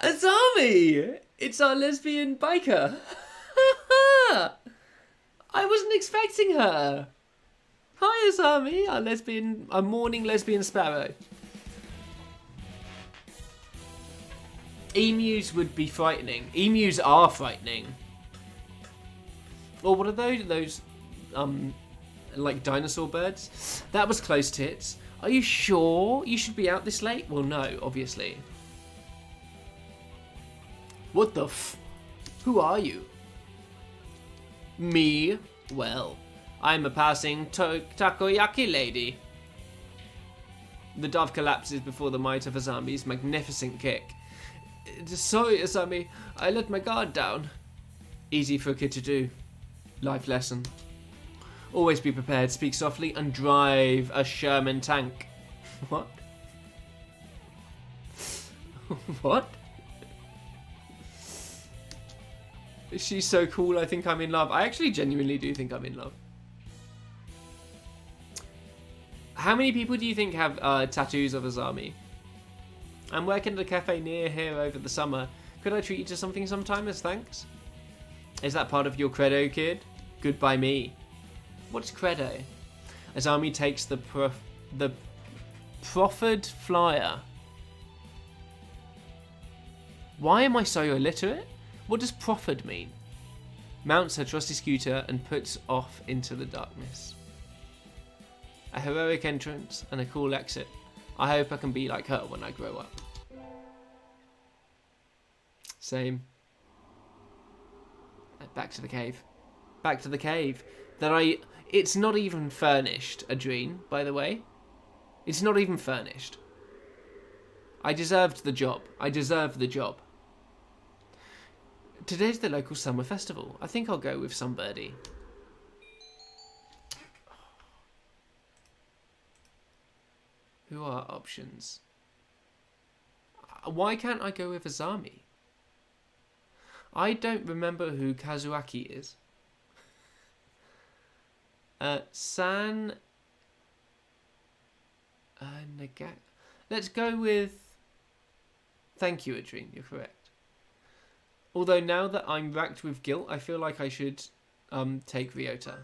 Azami! It's our lesbian biker! I wasn't expecting her! Hi, Azami, our mourning lesbian sparrow. Emus would be frightening. Emus are frightening. Or what are those like dinosaur birds? That was close tits. Are you sure you should be out this late? Well, no, obviously. What the Who are you? Me? Well, I'm a passing takoyaki lady. The dove collapses before the might of Azami's magnificent kick. Sorry, Azami, I let my guard down. Easy for a kid to do. Life lesson. Always be prepared, speak softly, and drive a Sherman tank. What? What? She's so cool, I think I'm in love. I actually genuinely do think I'm in love. How many people do you think have tattoos of Azami? I'm working at a cafe near here over the summer. Could I treat you to something sometime as thanks? Is that part of your credo, kid? Goodbye me. What's credo? Azami takes the proffered flyer. Why am I so illiterate? What does proffered mean? Mounts her trusty scooter and puts off into the darkness. A heroic entrance and a cool exit. I hope I can be like her when I grow up. Same. Back to the cave. Back to the cave. It's not even furnished, Adrene, by the way. It's not even furnished. I deserved the job. I deserve the job. Today's the local summer festival. I think I'll go with some birdie. Who are options? Why can't I go with Azami? I don't remember who Kazuaki is. San Let's go with... Thank you, Adrien. You're correct. Although now that I'm racked with guilt, I feel like I should take Ryota.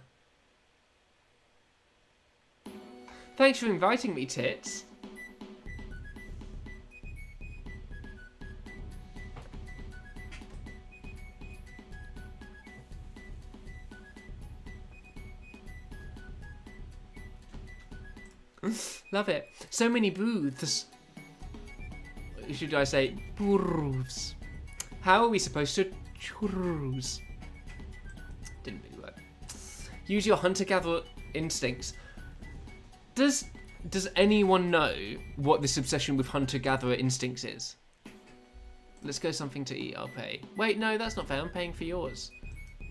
Thanks for inviting me, Tits. Love it. So many booths. Should I say booths? How are we supposed to choose? Didn't really work. Use your hunter-gatherer instincts. Does anyone know what this obsession with hunter-gatherer instincts is? Let's go something to eat. I'll pay. Wait, no, that's not fair. I'm paying for yours.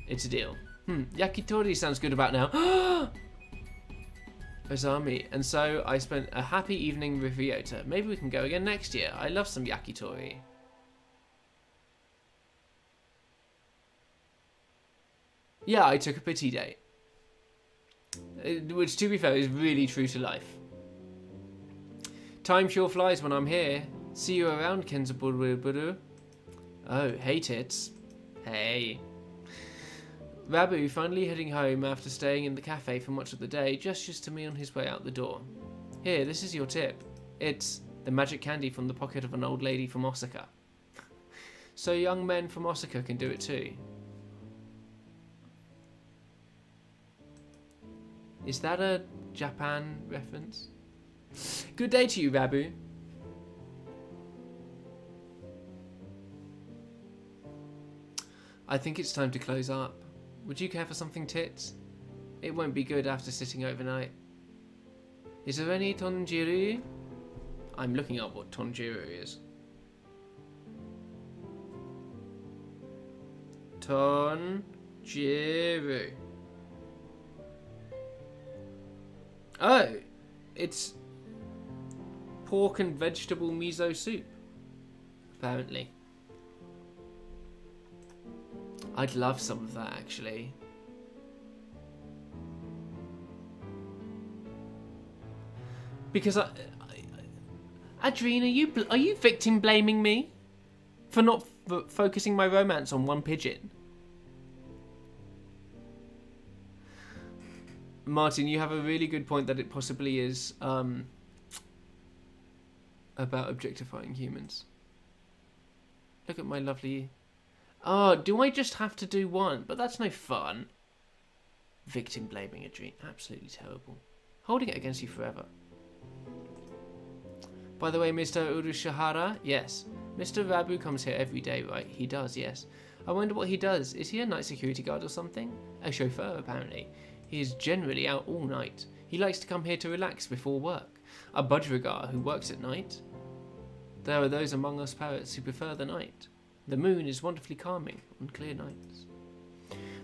It's a deal. Yakitori sounds good about now. Ozami. And so I spent a happy evening with Ryota. Maybe we can go again next year. I love some yakitori. Yeah, I took a pity date. Which, to be fair, is really true to life. Time sure flies when I'm here. See you around, Kenzaburu. Oh, hey, Tits. Hey. Rabu finally heading home after staying in the cafe for much of the day, gestures to me on his way out the door. Here, this is your tip. It's the magic candy from the pocket of an old lady from Osaka. So young men from Osaka can do it too. Is that a Japan reference? Good day to you, Rabu. I think it's time to close up. Would you care for something, Tits? It won't be good after sitting overnight. Is there any tonjiru? I'm looking up what tonjiru is. Tonjiru. Oh, it's pork and vegetable miso soup, apparently. I'd love some of that, actually. Because Adrien, are you victim blaming me for not focusing my romance on one pigeon? Martin, you have a really good point that it possibly is about objectifying humans. Look at my lovely... Oh, do I just have to do one? But that's no fun. Victim blaming Adrien. Absolutely terrible. Holding it against you forever. By the way, Mr. Urushihara? Yes. Mr. Rabu comes here every day, right? He does, yes. I wonder what he does. Is he a night security guard or something? A chauffeur, apparently. He is generally out all night. He likes to come here to relax before work. A budgerigar who works at night. There are those among us parrots who prefer the night. The moon is wonderfully calming on clear nights.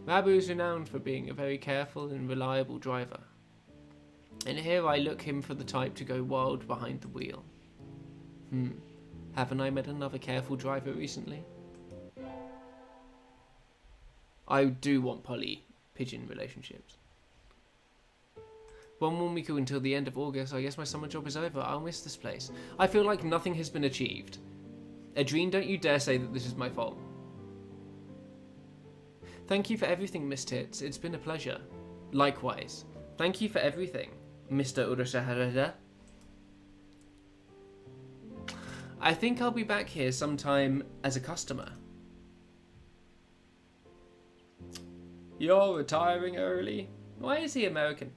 Rabu is renowned for being a very careful and reliable driver. And here I look him for the type to go wild behind the wheel. Haven't I met another careful driver recently? I do want poly-pigeon relationships. One more week until the end of August. I guess my summer job is over. I'll miss this place. I feel like nothing has been achieved. Adrien, don't you dare say that this is my fault. Thank you for everything, Miss Tits. It's been a pleasure. Likewise. Thank you for everything, Mr. Urashihara. I think I'll be back here sometime as a customer. You're retiring early? Why is he American?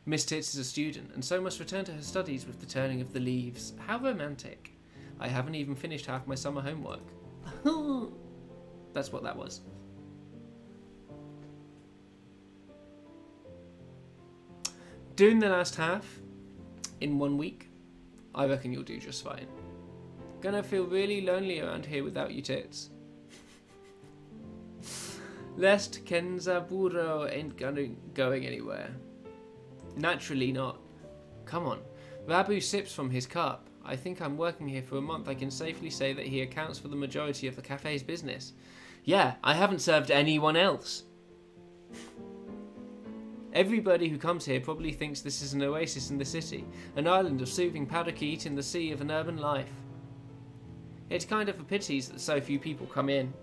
Miss Tits is a student, and so must return to her studies with the turning of the leaves. How romantic. I haven't even finished half my summer homework. That's what that was. Doing the last half in 1 week, I reckon you'll do just fine. Gonna feel really lonely around here without you, Tits. Lest Kenzaburo ain't going anywhere. Naturally not. Come on. Rabu sips from his cup. I think I'm working here for a month. I can safely say that he accounts for the majority of the cafe's business. Yeah, I haven't served anyone else. Everybody who comes here probably thinks this is an oasis in the city, an island of soothing parakeet in the sea of an urban life. It's kind of a pity that so few people come in.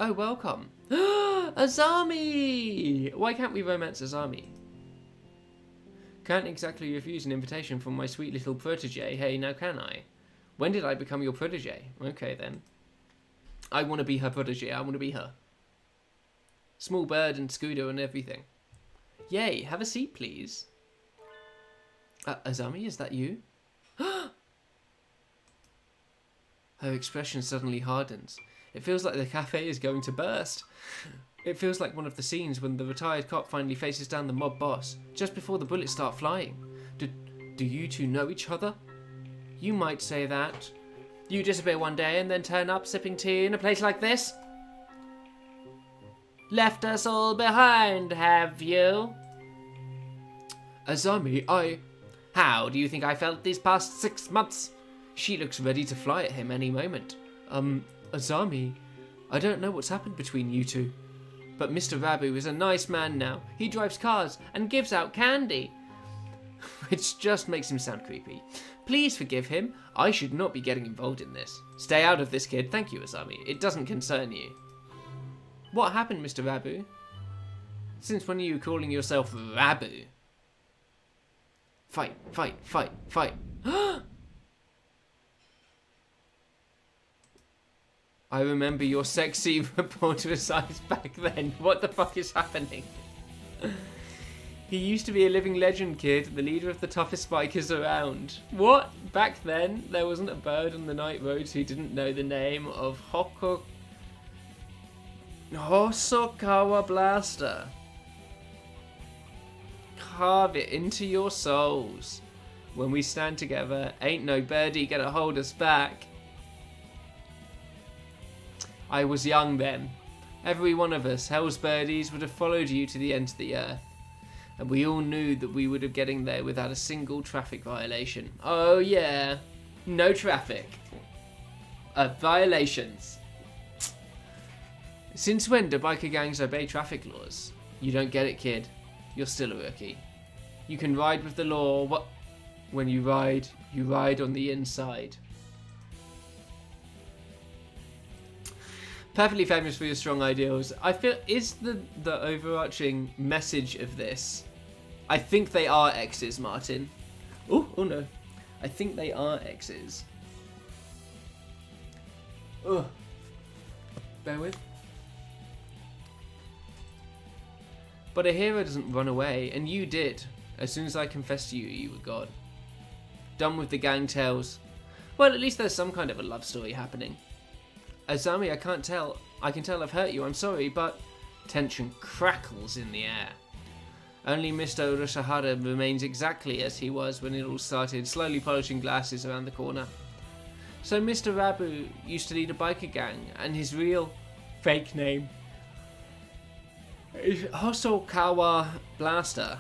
Oh, welcome. Azami! Why can't we romance Azami? Can't exactly refuse an invitation from my sweet little protege, hey, now can I? When did I become your protege? Okay, then. I want to be her protege, I want to be her. Small bird and scooter and everything. Yay, have a seat, please. Azami, is that you? Her expression suddenly hardens. It feels like the cafe is going to burst. It feels like one of the scenes when the retired cop finally faces down the mob boss, just before the bullets start flying. Do you two know each other? You might say that. You disappear one day and then turn up sipping tea in a place like this? Left us all behind, have you? Azami, How do you think I felt these past 6 months? She looks ready to fly at him any moment. Azami, I don't know what's happened between you two. But Mr. Rabu is a nice man now. He drives cars and gives out candy. Which just makes him sound creepy. Please forgive him. I should not be getting involved in this. Stay out of this, kid. Thank you, Azami. It doesn't concern you. What happened, Mr. Rabu? Since when are you calling yourself Rabu? Fight, fight, fight, fight. I remember your sexy reporter's eyes back then. What the fuck is happening? He used to be a living legend, kid, the leader of the toughest bikers around. What? Back then, there wasn't a bird on the night roads who didn't know the name of Hosokawa Blaster. Carve it into your souls. When we stand together, ain't no birdie gonna hold us back. I was young then. Every one of us, Hell's Birdies, would have followed you to the ends of the earth. And we all knew that we would have getting there without a single traffic violation. Oh yeah, no traffic. Violations. Since when do biker gangs obey traffic laws? You don't get it, kid. You're still a rookie. You can ride with the law. What? When you ride on the inside. Perfectly famous for your strong ideals. I feel, is the overarching message of this, I think they are exes, Martin. Oh no. I think they are exes. Ugh. Bear with. But a hero doesn't run away, and you did. As soon as I confessed to you, you were gone. Done with the gang tales. Well, at least there's some kind of a love story happening. Azami, I can tell I've hurt you, I'm sorry, but tension crackles in the air. Only Mr. Urashihara remains exactly as he was when it all started, slowly polishing glasses around the corner. So Mr. Rabu used to lead a biker gang, and his real fake name is Hosokawa Blaster.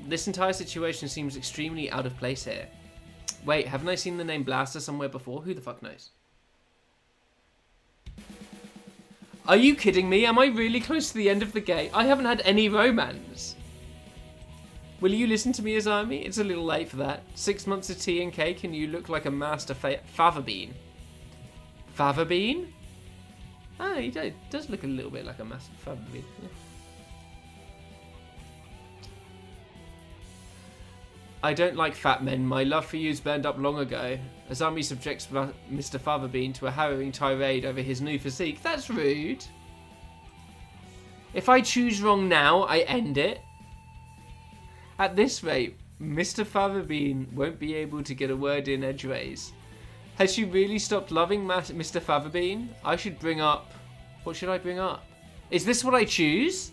This entire situation seems extremely out of place here. Wait, haven't I seen the name Blaster somewhere before? Who the fuck knows? Are you kidding me? Am I really close to the end of the game? I haven't had any romance. Will you listen to me, Azami? It's a little late for that. 6 months of tea and cake and you look like a master fava bean. Fava bean? Ah, he does look a little bit like a master fava bean. Yeah. I don't like fat men. My love for you's burned up long ago. Azami subjects Mr. Fatherbean to a harrowing tirade over his new physique. That's rude. If I choose wrong now, I end it. At this rate, Mr. Fatherbean won't be able to get a word in edgeways. Has she really stopped loving Mr. Fatherbean? I should bring up... What should I bring up? Is this what I choose?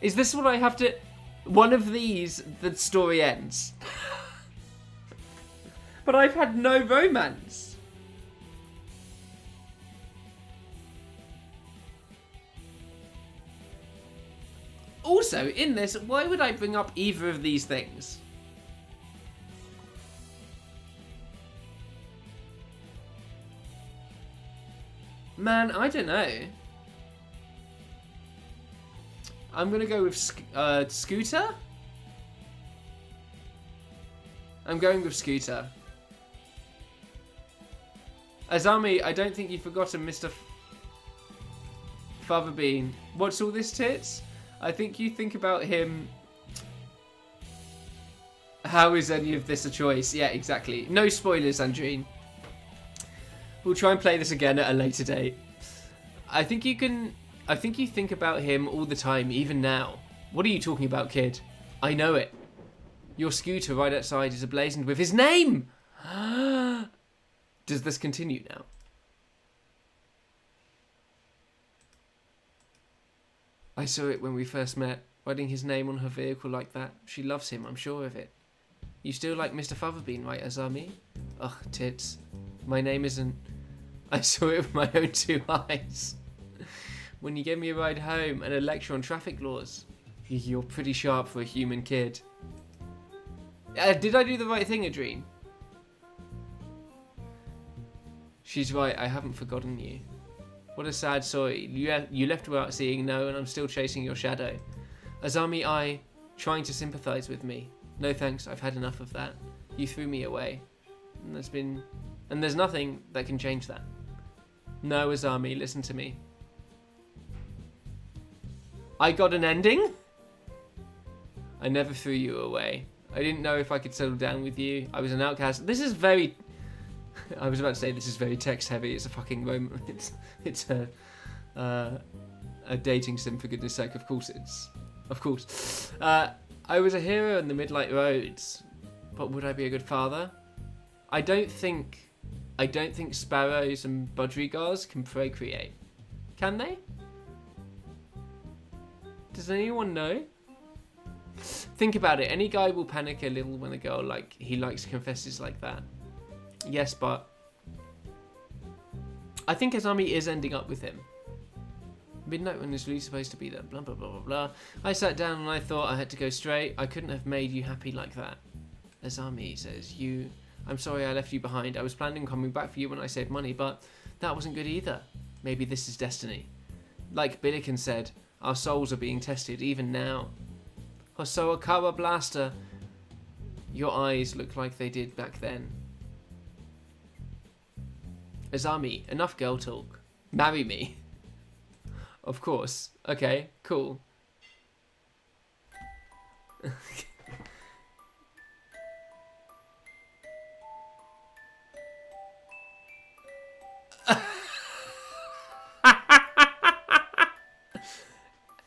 Is this what I have to... One of these, the story ends. But I've had no romance. Also, in this, why would I bring up either of these things? Man, I don't know. I'm gonna go with Scooter. I'm going with Scooter. Azami, I don't think you've forgotten Mr. Father Bean. What's all this, tits? I think you think about him. How is any of this a choice? Yeah, exactly. No spoilers, Andreen. We'll try and play this again at a later date. I think you think about him all the time, even now. What are you talking about, kid? I know it. Your scooter right outside is emblazoned with his name! Does this continue now? I saw it when we first met, writing his name on her vehicle like that. She loves him, I'm sure of it. You still like Mr. Fatherbean, right, Azami? Ugh, tits. My name isn't... I saw it with my own 2 eyes. When you gave me a ride home and a lecture on traffic laws. You're pretty sharp for a human kid. Did I do the right thing, Adrene? She's right, I haven't forgotten you. What a sad story. You left without seeing no, and I'm still chasing your shadow. Azami, trying to sympathise with me. No thanks, I've had enough of that. You threw me away. And there's nothing that can change that. No, Azami, listen to me. I got an ending? I never threw you away. I didn't know if I could settle down with you. I was an outcast. This is very... I was about to say this is very text heavy. It's a fucking moment. It's a dating sim, for goodness sake. Of course it's... Of course. I was a hero in the Midlight Roads. But would I be a good father? I don't think sparrows and budgerigars can procreate. Can they? Does anyone know? Think about it. Any guy will panic a little when a girl he likes confesses like that. Yes, but I think Azami is ending up with him. Midnight when is really supposed to be there. Blah blah blah blah blah. I sat down and I thought I had to go straight. I couldn't have made you happy like that. Azami says, I'm sorry I left you behind. I was planning on coming back for you when I saved money, but that wasn't good either. Maybe this is destiny. Like Billiken said, our souls are being tested even now. Hosoakawa Blaster, your eyes look like they did back then. Azami, enough girl talk. Marry me. Of course. Okay, cool.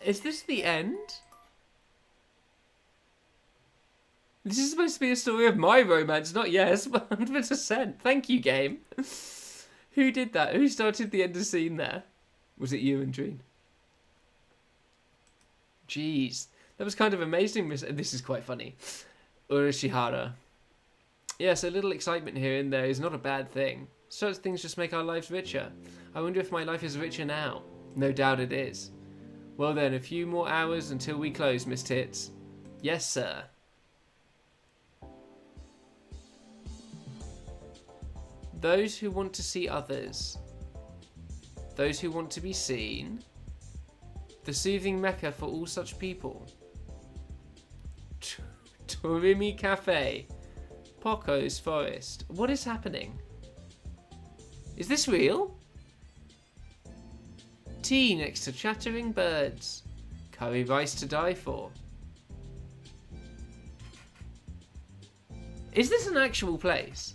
Is this the end? This is supposed to be a story of my romance, not yes, but 100%. Thank you, game. Who did that? Who started the end of scene there? Was it you, Andreen? Jeez. That was kind of amazing. This is quite funny. Urashihara. Yes, a little excitement here and there is not a bad thing. Such things just make our lives richer. I wonder if my life is richer now. No doubt it is. Well then, a few more hours until we close, Miss Tits. Yes, sir. Those who want to see others. Those who want to be seen. The soothing mecca for all such people. Torimi Cafe. Poco's Forest. What is happening? Is this real? Tea next to chattering birds. Curry rice to die for. Is this an actual place?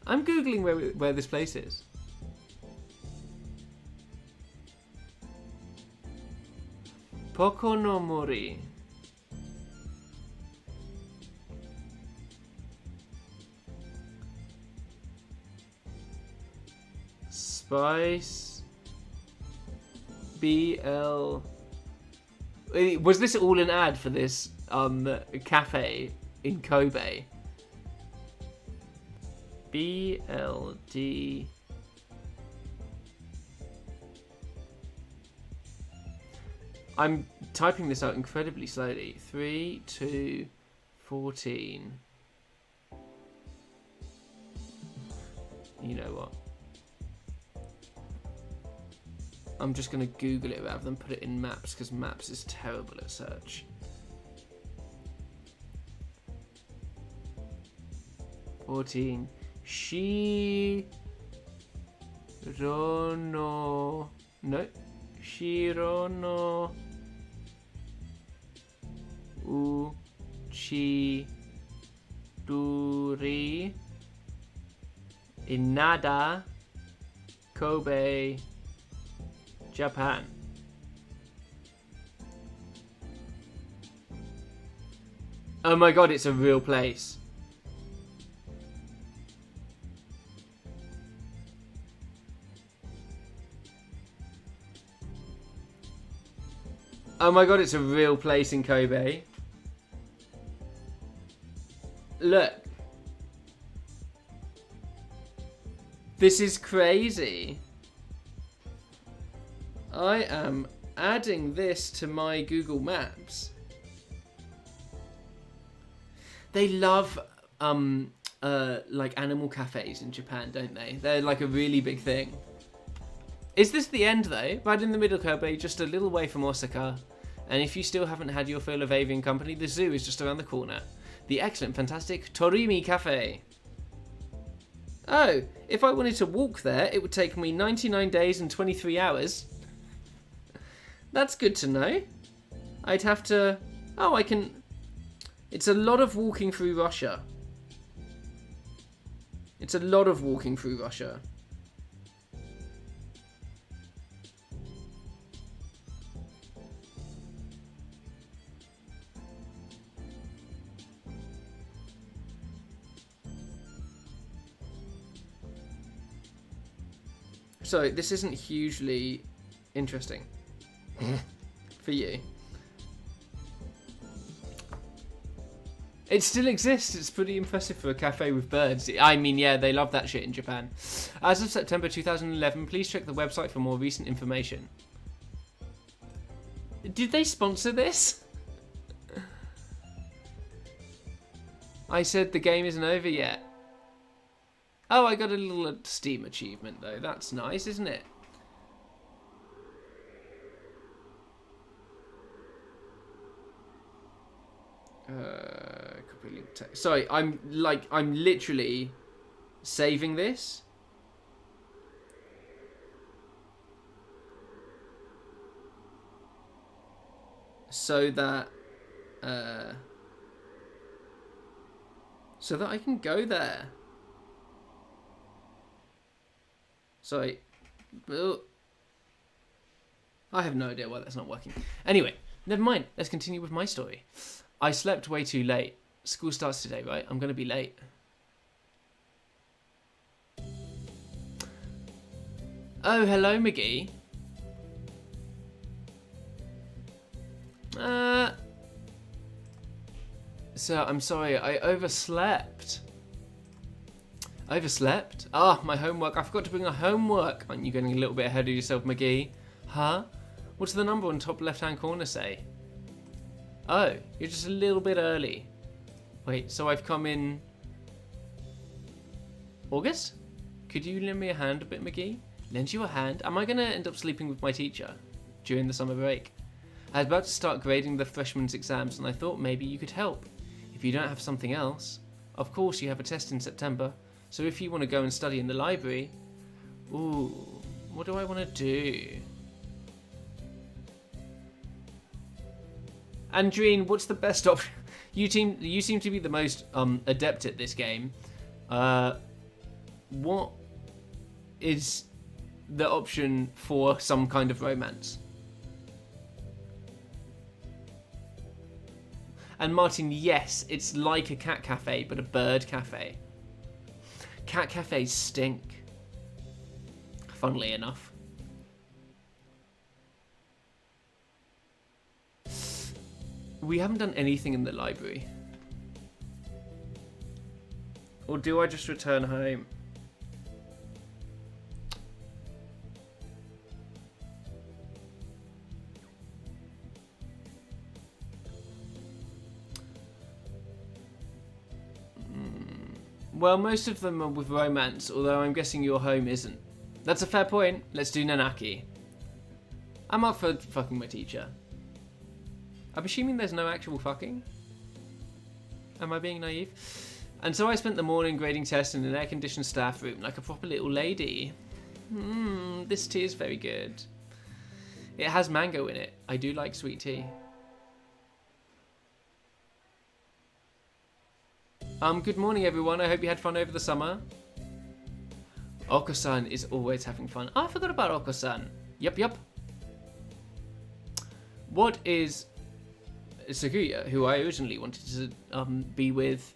I'm googling where this place is. Poko no Mori. Spice. BL. Was this all an ad for this cafe in Kobe? BLD. I'm typing this out incredibly slowly. 3, 2, 14. You know what? I'm just going to Google it rather than put it in maps, because maps is terrible at search. 14. Shirono. No. Shirono. Uchi. Duri. Inada. Kobe. Japan. Oh my god, it's a real place. Oh my god, it's a real place in Kobe. Look. This is crazy. I am adding this to my Google Maps. They love like animal cafes in Japan, don't they? They're like a really big thing. Is this the end though? Right in the middle, Kobe, just a little way from Osaka. And if you still haven't had your fill of avian company, the zoo is just around the corner. The excellent, fantastic Torimi Cafe. Oh, if I wanted to walk there, it would take me 99 days and 23 hours. That's good to know. I'd have to... Oh, I can... It's a lot of walking through Russia. It's a lot of walking through Russia. So, this isn't hugely interesting for you. It still exists. It's pretty impressive for a cafe with birds. I mean, yeah, they love that shit in Japan. As of September 2011, please check the website for more recent information. Did they sponsor this? I said the game isn't over yet. Oh, I got a little Steam achievement, though. That's nice, isn't it? Copy link text. Sorry, I'm literally saving this. So that I can go there. Sorry. I have no idea why that's not working. Anyway, never mind. Let's continue with my story. I slept way too late. School starts today, right? I'm going to be late. Oh, hello, McGee. So, I'm sorry. I overslept. Overslept? Ah, my homework. I forgot to bring a homework. Aren't you getting a little bit ahead of yourself, McGee? Huh? What's the number on top left-hand corner say? Oh, you're just a little bit early. Wait, so I've come in... August? Could you lend me a hand a bit, McGee? Lend you a hand? Am I going to end up sleeping with my teacher during the summer break? I was about to start grading the freshman's exams and I thought maybe you could help. If you don't have something else. Of course you have a test in September. So if you want to go and study in the library... Ooh, what do I want to do? Andreen, what's the best option? You seem to be the most adept at this game. What is the option for some kind of romance? And Martin, yes, it's like a cat cafe, but a bird cafe. Cat cafes stink. Funnily enough. We haven't done anything in the library. Or do I just return home? Well, most of them are with romance, although I'm guessing your home isn't. That's a fair point. Let's do Nanaki. I'm up for fucking my teacher. I'm assuming there's no actual fucking. Am I being naive? And so I spent the morning grading tests in an air-conditioned staff room like a proper little lady. This tea is very good. It has mango in it. I do like sweet tea. Good morning, everyone. I hope you had fun over the summer. Oko-san is always having fun. Oh, I forgot about Oko-san. Yup. What is Sakuya, who I originally wanted to be with?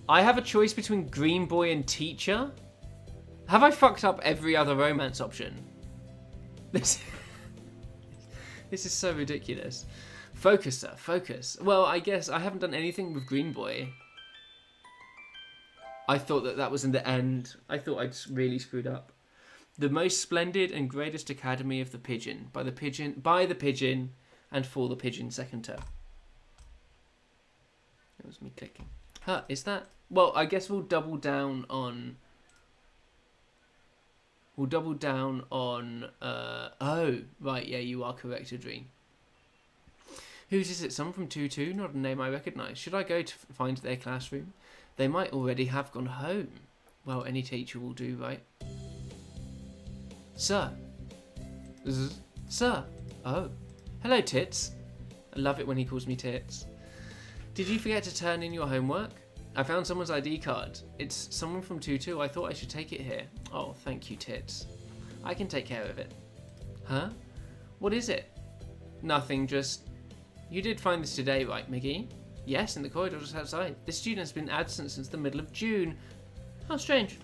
I have a choice between Green Boy and Teacher. Have I fucked up every other romance option? This is so ridiculous. Focus, sir, focus. Well, I guess I haven't done anything with Green Boy. I thought that was in the end. I thought I'd really screwed up. The most splendid and greatest academy of the pigeon. By the pigeon, and for the pigeon second term. That was me clicking. Huh, is that? Well, I guess we'll double down on... oh, right, yeah, you are correct, Adrien. Whose is it? Someone from 2-2? Not a name I recognise. Should I go to find their classroom? They might already have gone home. Well, any teacher will do, right? Sir. Sir. Oh. Hello, Tits. I love it when he calls me Tits. Did you forget to turn in your homework? I found someone's ID card. It's someone from 2-2. I thought I should take it here. Oh, thank you, Tits. I can take care of it. Huh? What is it? Nothing, just... You did find this today, right, Miggy? Yes, in the corridor just outside. This student has been absent since the middle of June. How strange.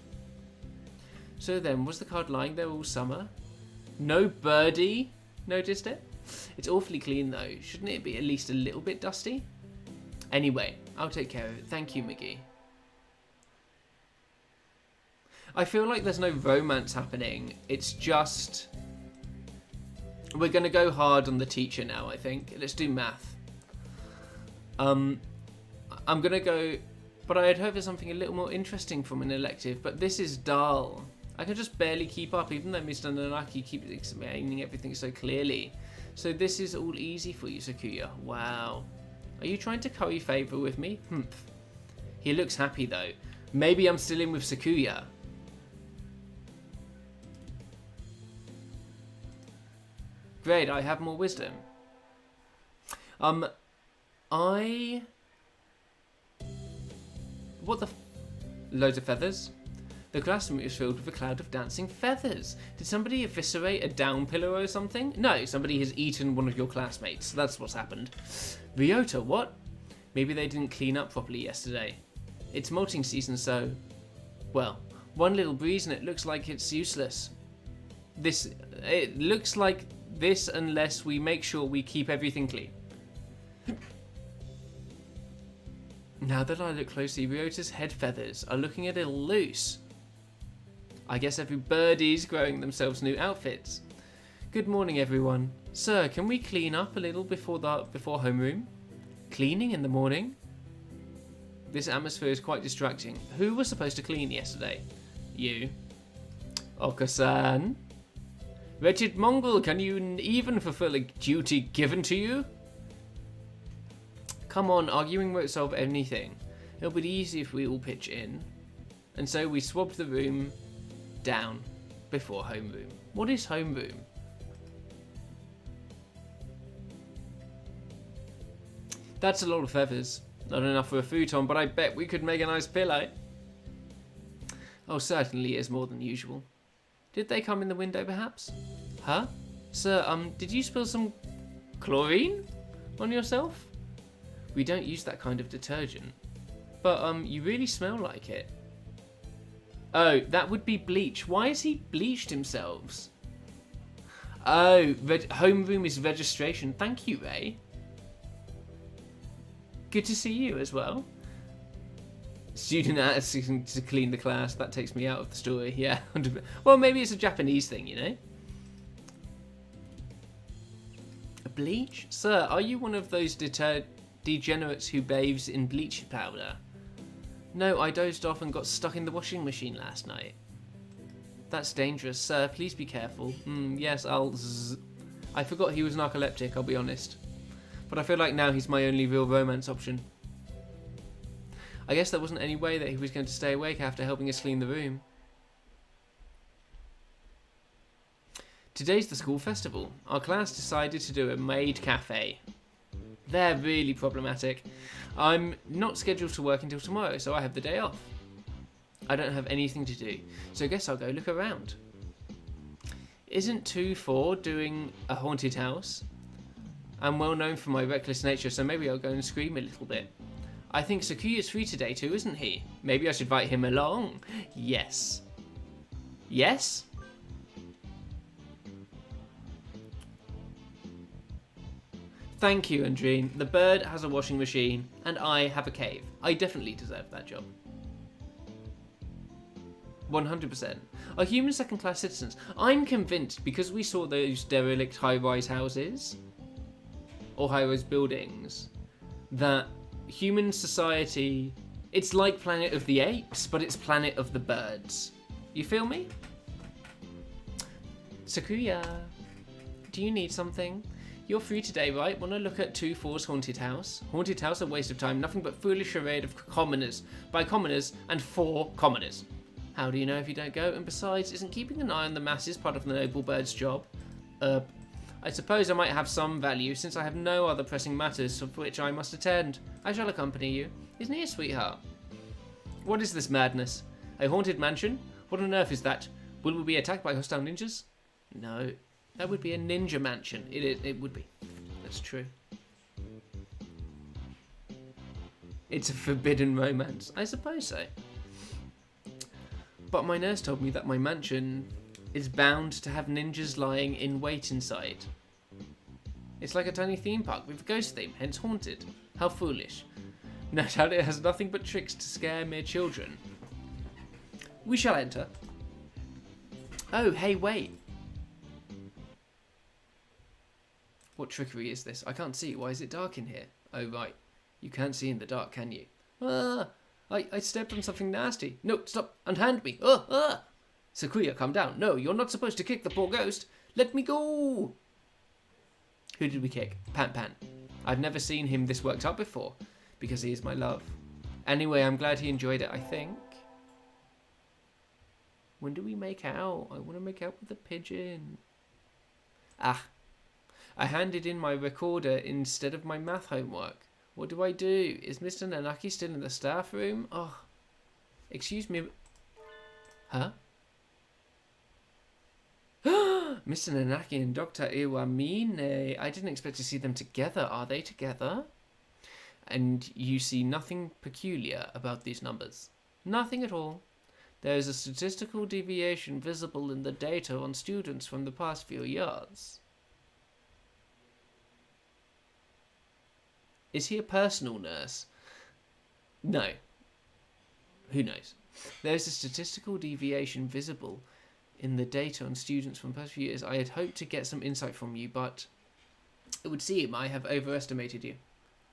So then, was the card lying there all summer? No birdie noticed it? It's awfully clean, though. Shouldn't it be at least a little bit dusty? Anyway, I'll take care of it. Thank you, Miggy. I feel like there's no romance happening. It's just... We're going to go hard on the teacher now, I think. Let's do math. I'm going to go... But I'd hope there's something a little more interesting from an elective. But this is dull. I can just barely keep up, even though Mr. Nanaki keeps explaining everything so clearly. So this is all easy for you, Sakuya. Wow. Are you trying to curry favour with me? Humph. He looks happy, though. Maybe I'm still in with Sakuya. Great, I have more wisdom. What the... Loads of feathers? The classroom is filled with a cloud of dancing feathers. Did somebody eviscerate a down pillow or something? No, somebody has eaten one of your classmates. That's what's happened. Ryota, what? Maybe they didn't clean up properly yesterday. It's molting season, so... Well, one little breeze and it looks like it's useless. It looks like this unless we make sure we keep everything clean. Now that I look closely, Ryota's head feathers are looking a little loose. I guess every birdie's growing themselves new outfits. Good morning, everyone. Sir, can we clean up a little before homeroom? Cleaning in the morning? This atmosphere is quite distracting. Who was supposed to clean yesterday? You. Oko-san. Wretched mongrel, can you even fulfill a duty given to you? Come on, arguing won't solve anything. It'll be easy if we all pitch in. And so we swabbed the room down before homeroom. What is homeroom? That's a lot of feathers. Not enough for a futon, but I bet we could make a nice pillow. Oh, certainly is more than usual. Did they come in the window, perhaps? Huh? Sir, did you spill some chlorine on yourself? We don't use that kind of detergent. But, you really smell like it. Oh, that would be bleach. Why has he bleached himself? Oh, homeroom is registration. Thank you, Ray. Good to see you as well. Student asking to clean the class. That takes me out of the story. Yeah. Well, maybe it's a Japanese thing, you know? A bleach? Sir, are you one of those degenerates who bathes in bleach powder? No, I dozed off and got stuck in the washing machine last night. That's dangerous, sir. Please be careful. Yes, I'll I forgot he was narcoleptic, I'll be honest. But I feel like now he's my only real romance option. I guess there wasn't any way that he was going to stay awake after helping us clean the room. Today's the school festival. Our class decided to do a maid cafe. They're really problematic. I'm not scheduled to work until tomorrow, so I have the day off. I don't have anything to do, so I guess I'll go look around. Isn't 2-4 doing a haunted house? I'm well known for my reckless nature, so maybe I'll go and scream a little bit. I think Sakuya's free today too, isn't he? Maybe I should invite him along. Yes. Yes? Thank you, Andrine. The bird has a washing machine, and I have a cave. I definitely deserve that job. 100%. Are humans second-class citizens? I'm convinced, because we saw those derelict high-rise houses, or high-rise buildings, that human society, it's like Planet of the Apes, but it's Planet of the Birds. You feel me? Sakuya, do you need something? You're free today, right? Want to look at 2-4's haunted house? Haunted house, a waste of time. Nothing but foolish charade of commoners, by commoners, and for commoners. How do you know if you don't go? And besides, isn't keeping an eye on the masses part of the noble bird's job? I suppose I might have some value, since I have no other pressing matters of which I must attend. I shall accompany you. Isn't he a sweetheart? What is this madness? A haunted mansion? What on earth is that? Will we be attacked by hostile ninjas? No, that would be a ninja mansion. It would be. That's true. It's a forbidden romance. I suppose so. But my nurse told me that my mansion is bound to have ninjas lying in wait inside. It's like a tiny theme park with a ghost theme, hence haunted. How foolish. No doubt it has nothing but tricks to scare mere children. We shall enter. Oh, hey, wait. What trickery is this? I can't see. Why is it dark in here? Oh, right. You can't see in the dark, can you? Ah! I stepped on something nasty. No, stop. Unhand me. Sakuya, calm down. No, you're not supposed to kick the poor ghost. Let me go. Who did we kick? Pan. I've never seen him this worked up before, because he is my love. Anyway, I'm glad he enjoyed it, I think. When do we make out? I want to make out with the pigeon. Ah. I handed in my recorder instead of my math homework. What do I do? Is Mr. Nanaki still in the staff room? Oh, excuse me. Huh? Mr. Nanaki and Dr. Iwamine. I didn't expect to see them together. Are they together? And you see nothing peculiar about these numbers? Nothing at all. There is a statistical deviation visible in the data on students from the past few years. Is he a personal nurse? No. Who knows? There's a statistical deviation visible in the data on students from past few years. I had hoped to get some insight from you, but it would seem I have overestimated you.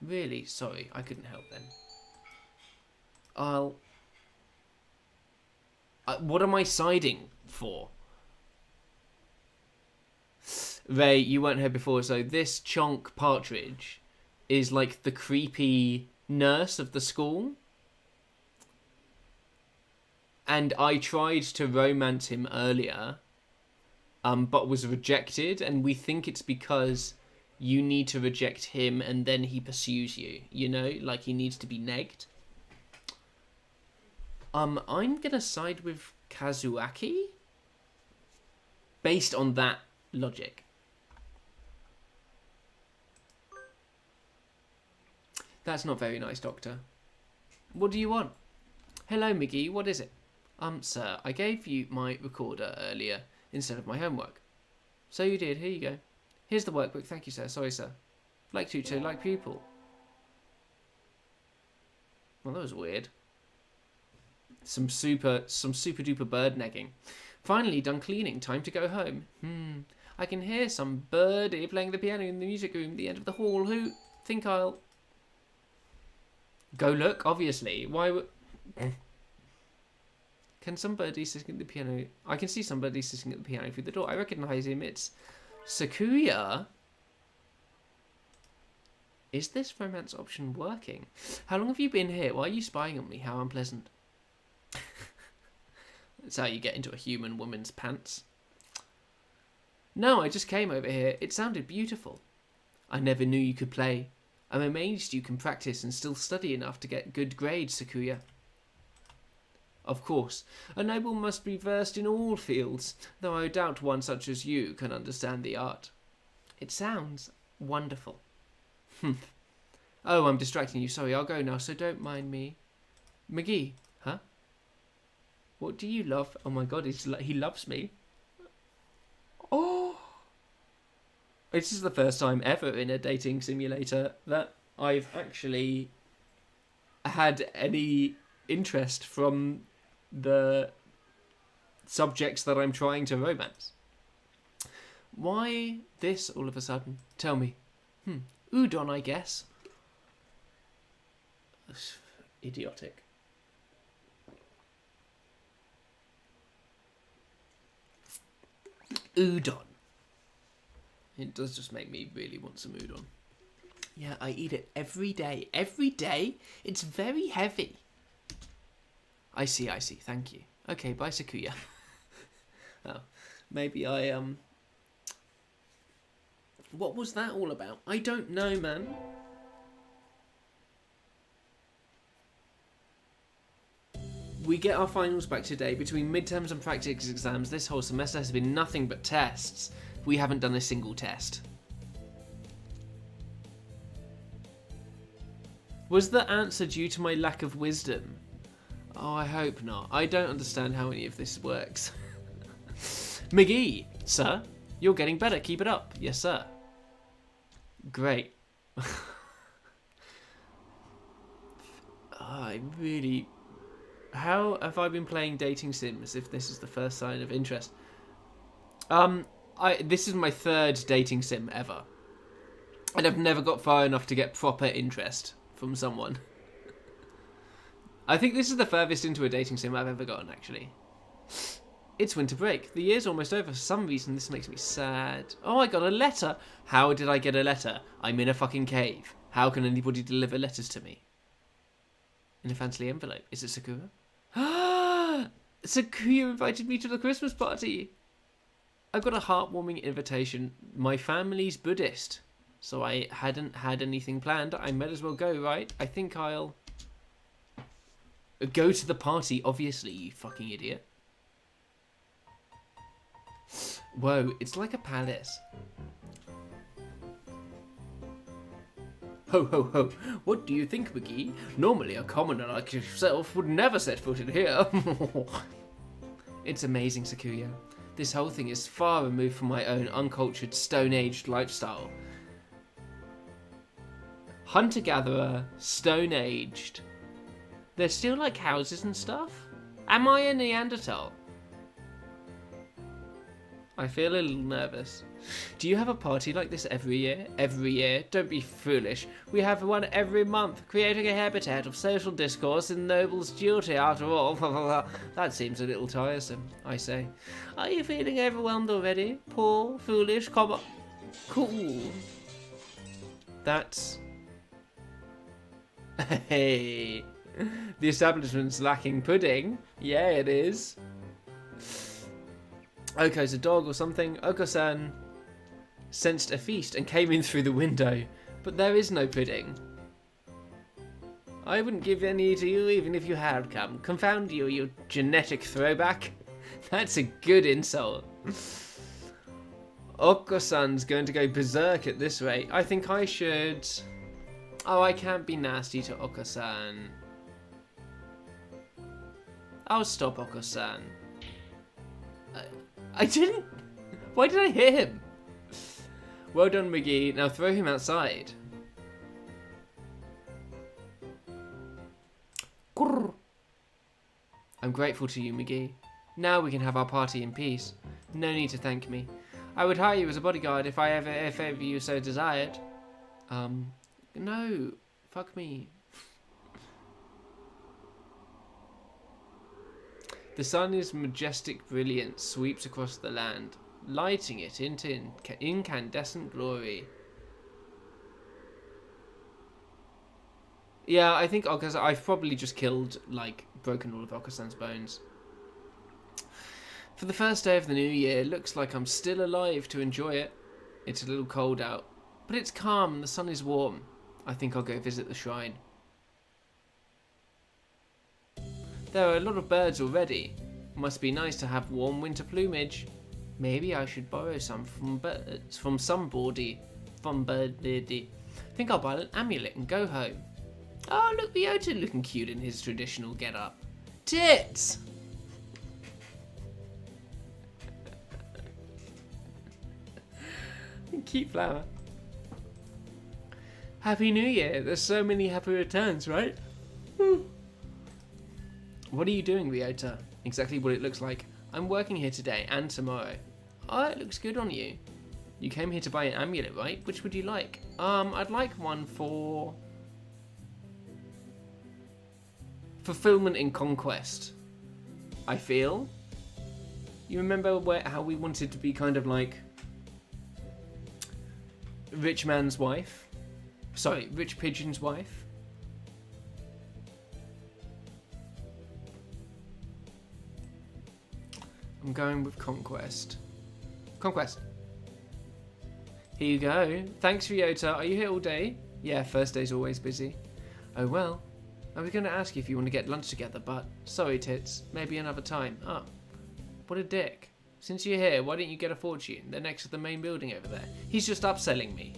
Really sorry, I couldn't help then. What am I siding for? Ray, you weren't here before, so this chonk partridge is like the creepy nurse of the school. And I tried to romance him earlier, but was rejected. And we think it's because you need to reject him and then he pursues you. You know, like he needs to be negged. I'm gonna side with Kazuaki based on that logic. That's not very nice, Doctor. What do you want? Hello, McGee. What is it? Sir, I gave you my recorder earlier instead of my homework. So you did. Here you go. Here's the workbook. Thank you, sir. Sorry, sir. Like tutor, like pupil. Well, that was weird. Some super duper bird negging. Finally done cleaning. Time to go home. I can hear some birdie playing the piano in the music room at the end of the hall. Who think I'll go look? Obviously. Why would... Can somebody sitting at the piano... I can see somebody sitting at the piano through the door. I recognise him. It's Sakuya. Is this romance option working? How long have you been here? Why are you spying on me? How unpleasant. That's how you get into a human woman's pants. No, I just came over here. It sounded beautiful. I never knew you could play. I'm amazed you can practice and still study enough to get good grades, Sakuya. Of course, a noble must be versed in all fields, though I doubt one such as you can understand the art. It sounds wonderful. Oh, I'm distracting you. Sorry, I'll go now, so don't mind me. McGee, huh? What do you love? Oh my god, he loves me. Oh! This is the first time ever in a dating simulator that I've actually had any interest from the subjects that I'm trying to romance. Why this all of a sudden? Tell me. Udon, I guess. Idiotic. Udon. It does just make me really want some udon. Yeah, I eat it every day. Every day? It's very heavy. I see. Thank you. Okay, bye, Sakuya. Oh, maybe I, What was that all about? I don't know, man. We get our finals back today. Between midterms and practice exams, this whole semester has been nothing but tests. We haven't done a single test. Was the answer due to my lack of wisdom? Oh, I hope not. I don't understand how any of this works. McGee, sir, you're getting better. Keep it up. Yes, sir. Great. I really... How have I been playing dating sims if this is the first sign of interest? This is my third dating sim ever. And I've never got far enough to get proper interest from someone. I think this is the furthest into a dating sim I've ever gotten, actually. It's winter break. The year's almost over. For some reason, this makes me sad. Oh, I got a letter. How did I get a letter? I'm in a fucking cave. How can anybody deliver letters to me? In a fancy envelope. Is it Sakura? Sakura invited me to the Christmas party. I got a heartwarming invitation. My family's Buddhist, so I hadn't had anything planned. I might as well go, right? I think I'll go to the party, obviously, you fucking idiot. Whoa, it's like a palace. Ho, ho, ho. What do you think, McGee? Normally a commoner like yourself would never set foot in here. It's amazing, Sakuya. This whole thing is far removed from my own uncultured, stone-aged lifestyle. Hunter-gatherer, stone-aged. There's still like houses and stuff? Am I a Neanderthal? I feel a little nervous. Do you have a party like this every year? Every year? Don't be foolish. We have one every month, creating a habitat of social discourse in noble's duty after all. That seems a little tiresome, I say. Are you feeling overwhelmed already? Poor, foolish, cool. That's... Hey. The establishment's lacking pudding. Yeah, it is. Oko's a dog or something. Oko-san sensed a feast and came in through the window. But there is no pudding. I wouldn't give any to you even if you had come. Confound you, you genetic throwback. That's a good insult. Oko-san's going to go berserk at this rate. I think I should... Oh, I can't be nasty to Oko-san. I'll stop Oko-san. I didn't... Why did I hit him? Well done, McGee. Now throw him outside. Grrr. I'm grateful to you, McGee. Now we can have our party in peace. No need to thank me. I would hire you as a bodyguard if ever you so desired. No. Fuck me. The sun's majestic brilliance sweeps across the land, lighting it into incandescent glory. Yeah, I think I've probably just killed, like, broken all of Okasan's bones. For the first day of the new year, looks like I'm still alive to enjoy it. It's a little cold out, but it's calm and the sun is warm. I think I'll go visit the shrine. There are a lot of birds already. Must be nice to have warm winter plumage. Maybe I should borrow some from birds, from some birdie. Think I'll buy an amulet and go home. Oh, look, Ryota looking cute in his traditional get-up. Tits! Cute flower. Happy New Year. There's so many happy returns, right? What are you doing, Ryota? Exactly what it looks like. I'm working here today and tomorrow. Oh, it looks good on you. You came here to buy an amulet, right? Which would you like? I'd like one for... fulfillment in conquest. I feel. You remember how we wanted to be kind of like... rich man's wife? Sorry, rich pigeon's wife? I'm going with conquest. Conquest. Here you go. Thanks, Ryota. Are you here all day? Yeah, first day's always busy. Oh well. I was going to ask you if you want to get lunch together, but sorry, Tits. Maybe another time. Oh, what a dick. Since you're here, why don't you get a fortune? They're next to the main building over there. He's just upselling me.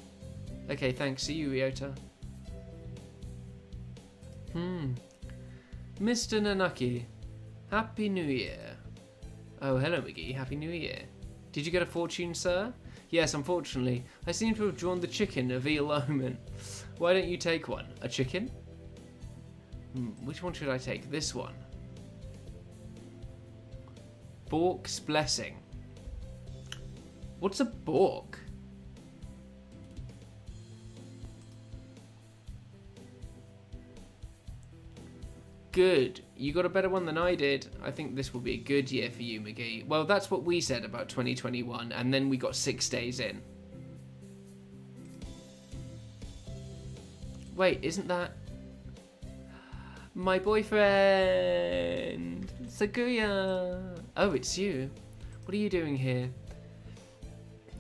Okay, thanks. See you, Ryota. Mr. Nanaki. Happy New Year. Oh, hello, McGee. Happy New Year. Did you get a fortune, sir? Yes, unfortunately. I seem to have drawn the chicken of Eel Omen. Why don't you take one? A chicken? Which one should I take? This one. Bork's Blessing. What's a Bork? Good. You got a better one than I did. I think this will be a good year for you, McGee. Well, that's what we said about 2021, and then we got 6 days in. Wait, isn't that... my boyfriend! Sakuya! Oh, it's you. What are you doing here?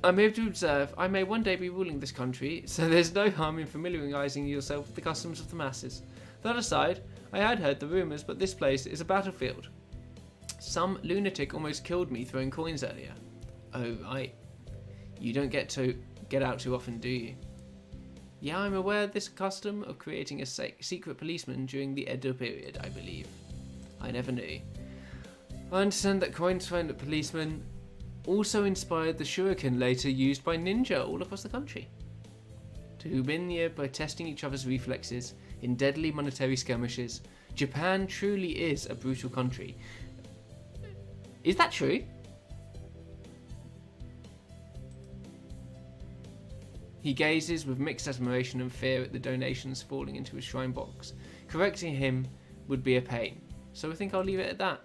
I'm here to observe. I may one day be ruling this country, so there's no harm in familiarising yourself with the customs of the masses. That aside, I had heard the rumours, but this place is a battlefield. Some lunatic almost killed me throwing coins earlier. Oh, right. You don't get out too often, do you? Yeah, I'm aware of this custom of creating a secret policeman during the Edo period, I believe. I never knew. I understand that coins thrown at policemen also inspired the shuriken later used by ninja all across the country. To win by testing each other's reflexes in deadly monetary skirmishes, Japan truly is a brutal country. Is that true? He gazes with mixed admiration and fear at the donations falling into his shrine box. Correcting him would be a pain, so I think I'll leave it at that.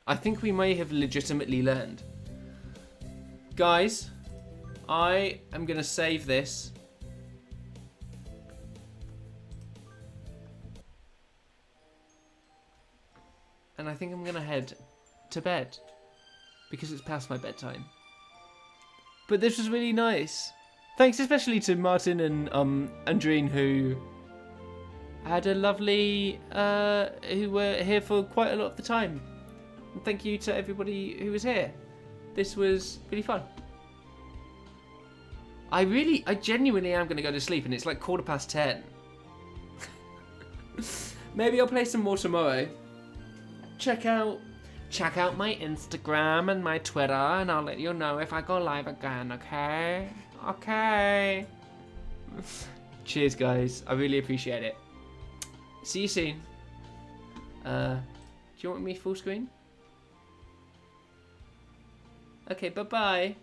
I think we may have legitimately learned. Guys, I am going to save this. And I think I'm going to head to bed. Because it's past my bedtime. But this was really nice. Thanks especially to Martin and Andreen, who had a lovely... who were here for quite a lot of the time. And thank you to everybody who was here. This was really fun. I genuinely am going to go to sleep, and it's like 10:15. Maybe I'll play some more tomorrow. Check out my Instagram and my Twitter, and I'll let you know if I go live again, okay? Okay. Cheers, guys. I really appreciate it. See you soon. Do you want me full screen? Okay, bye-bye.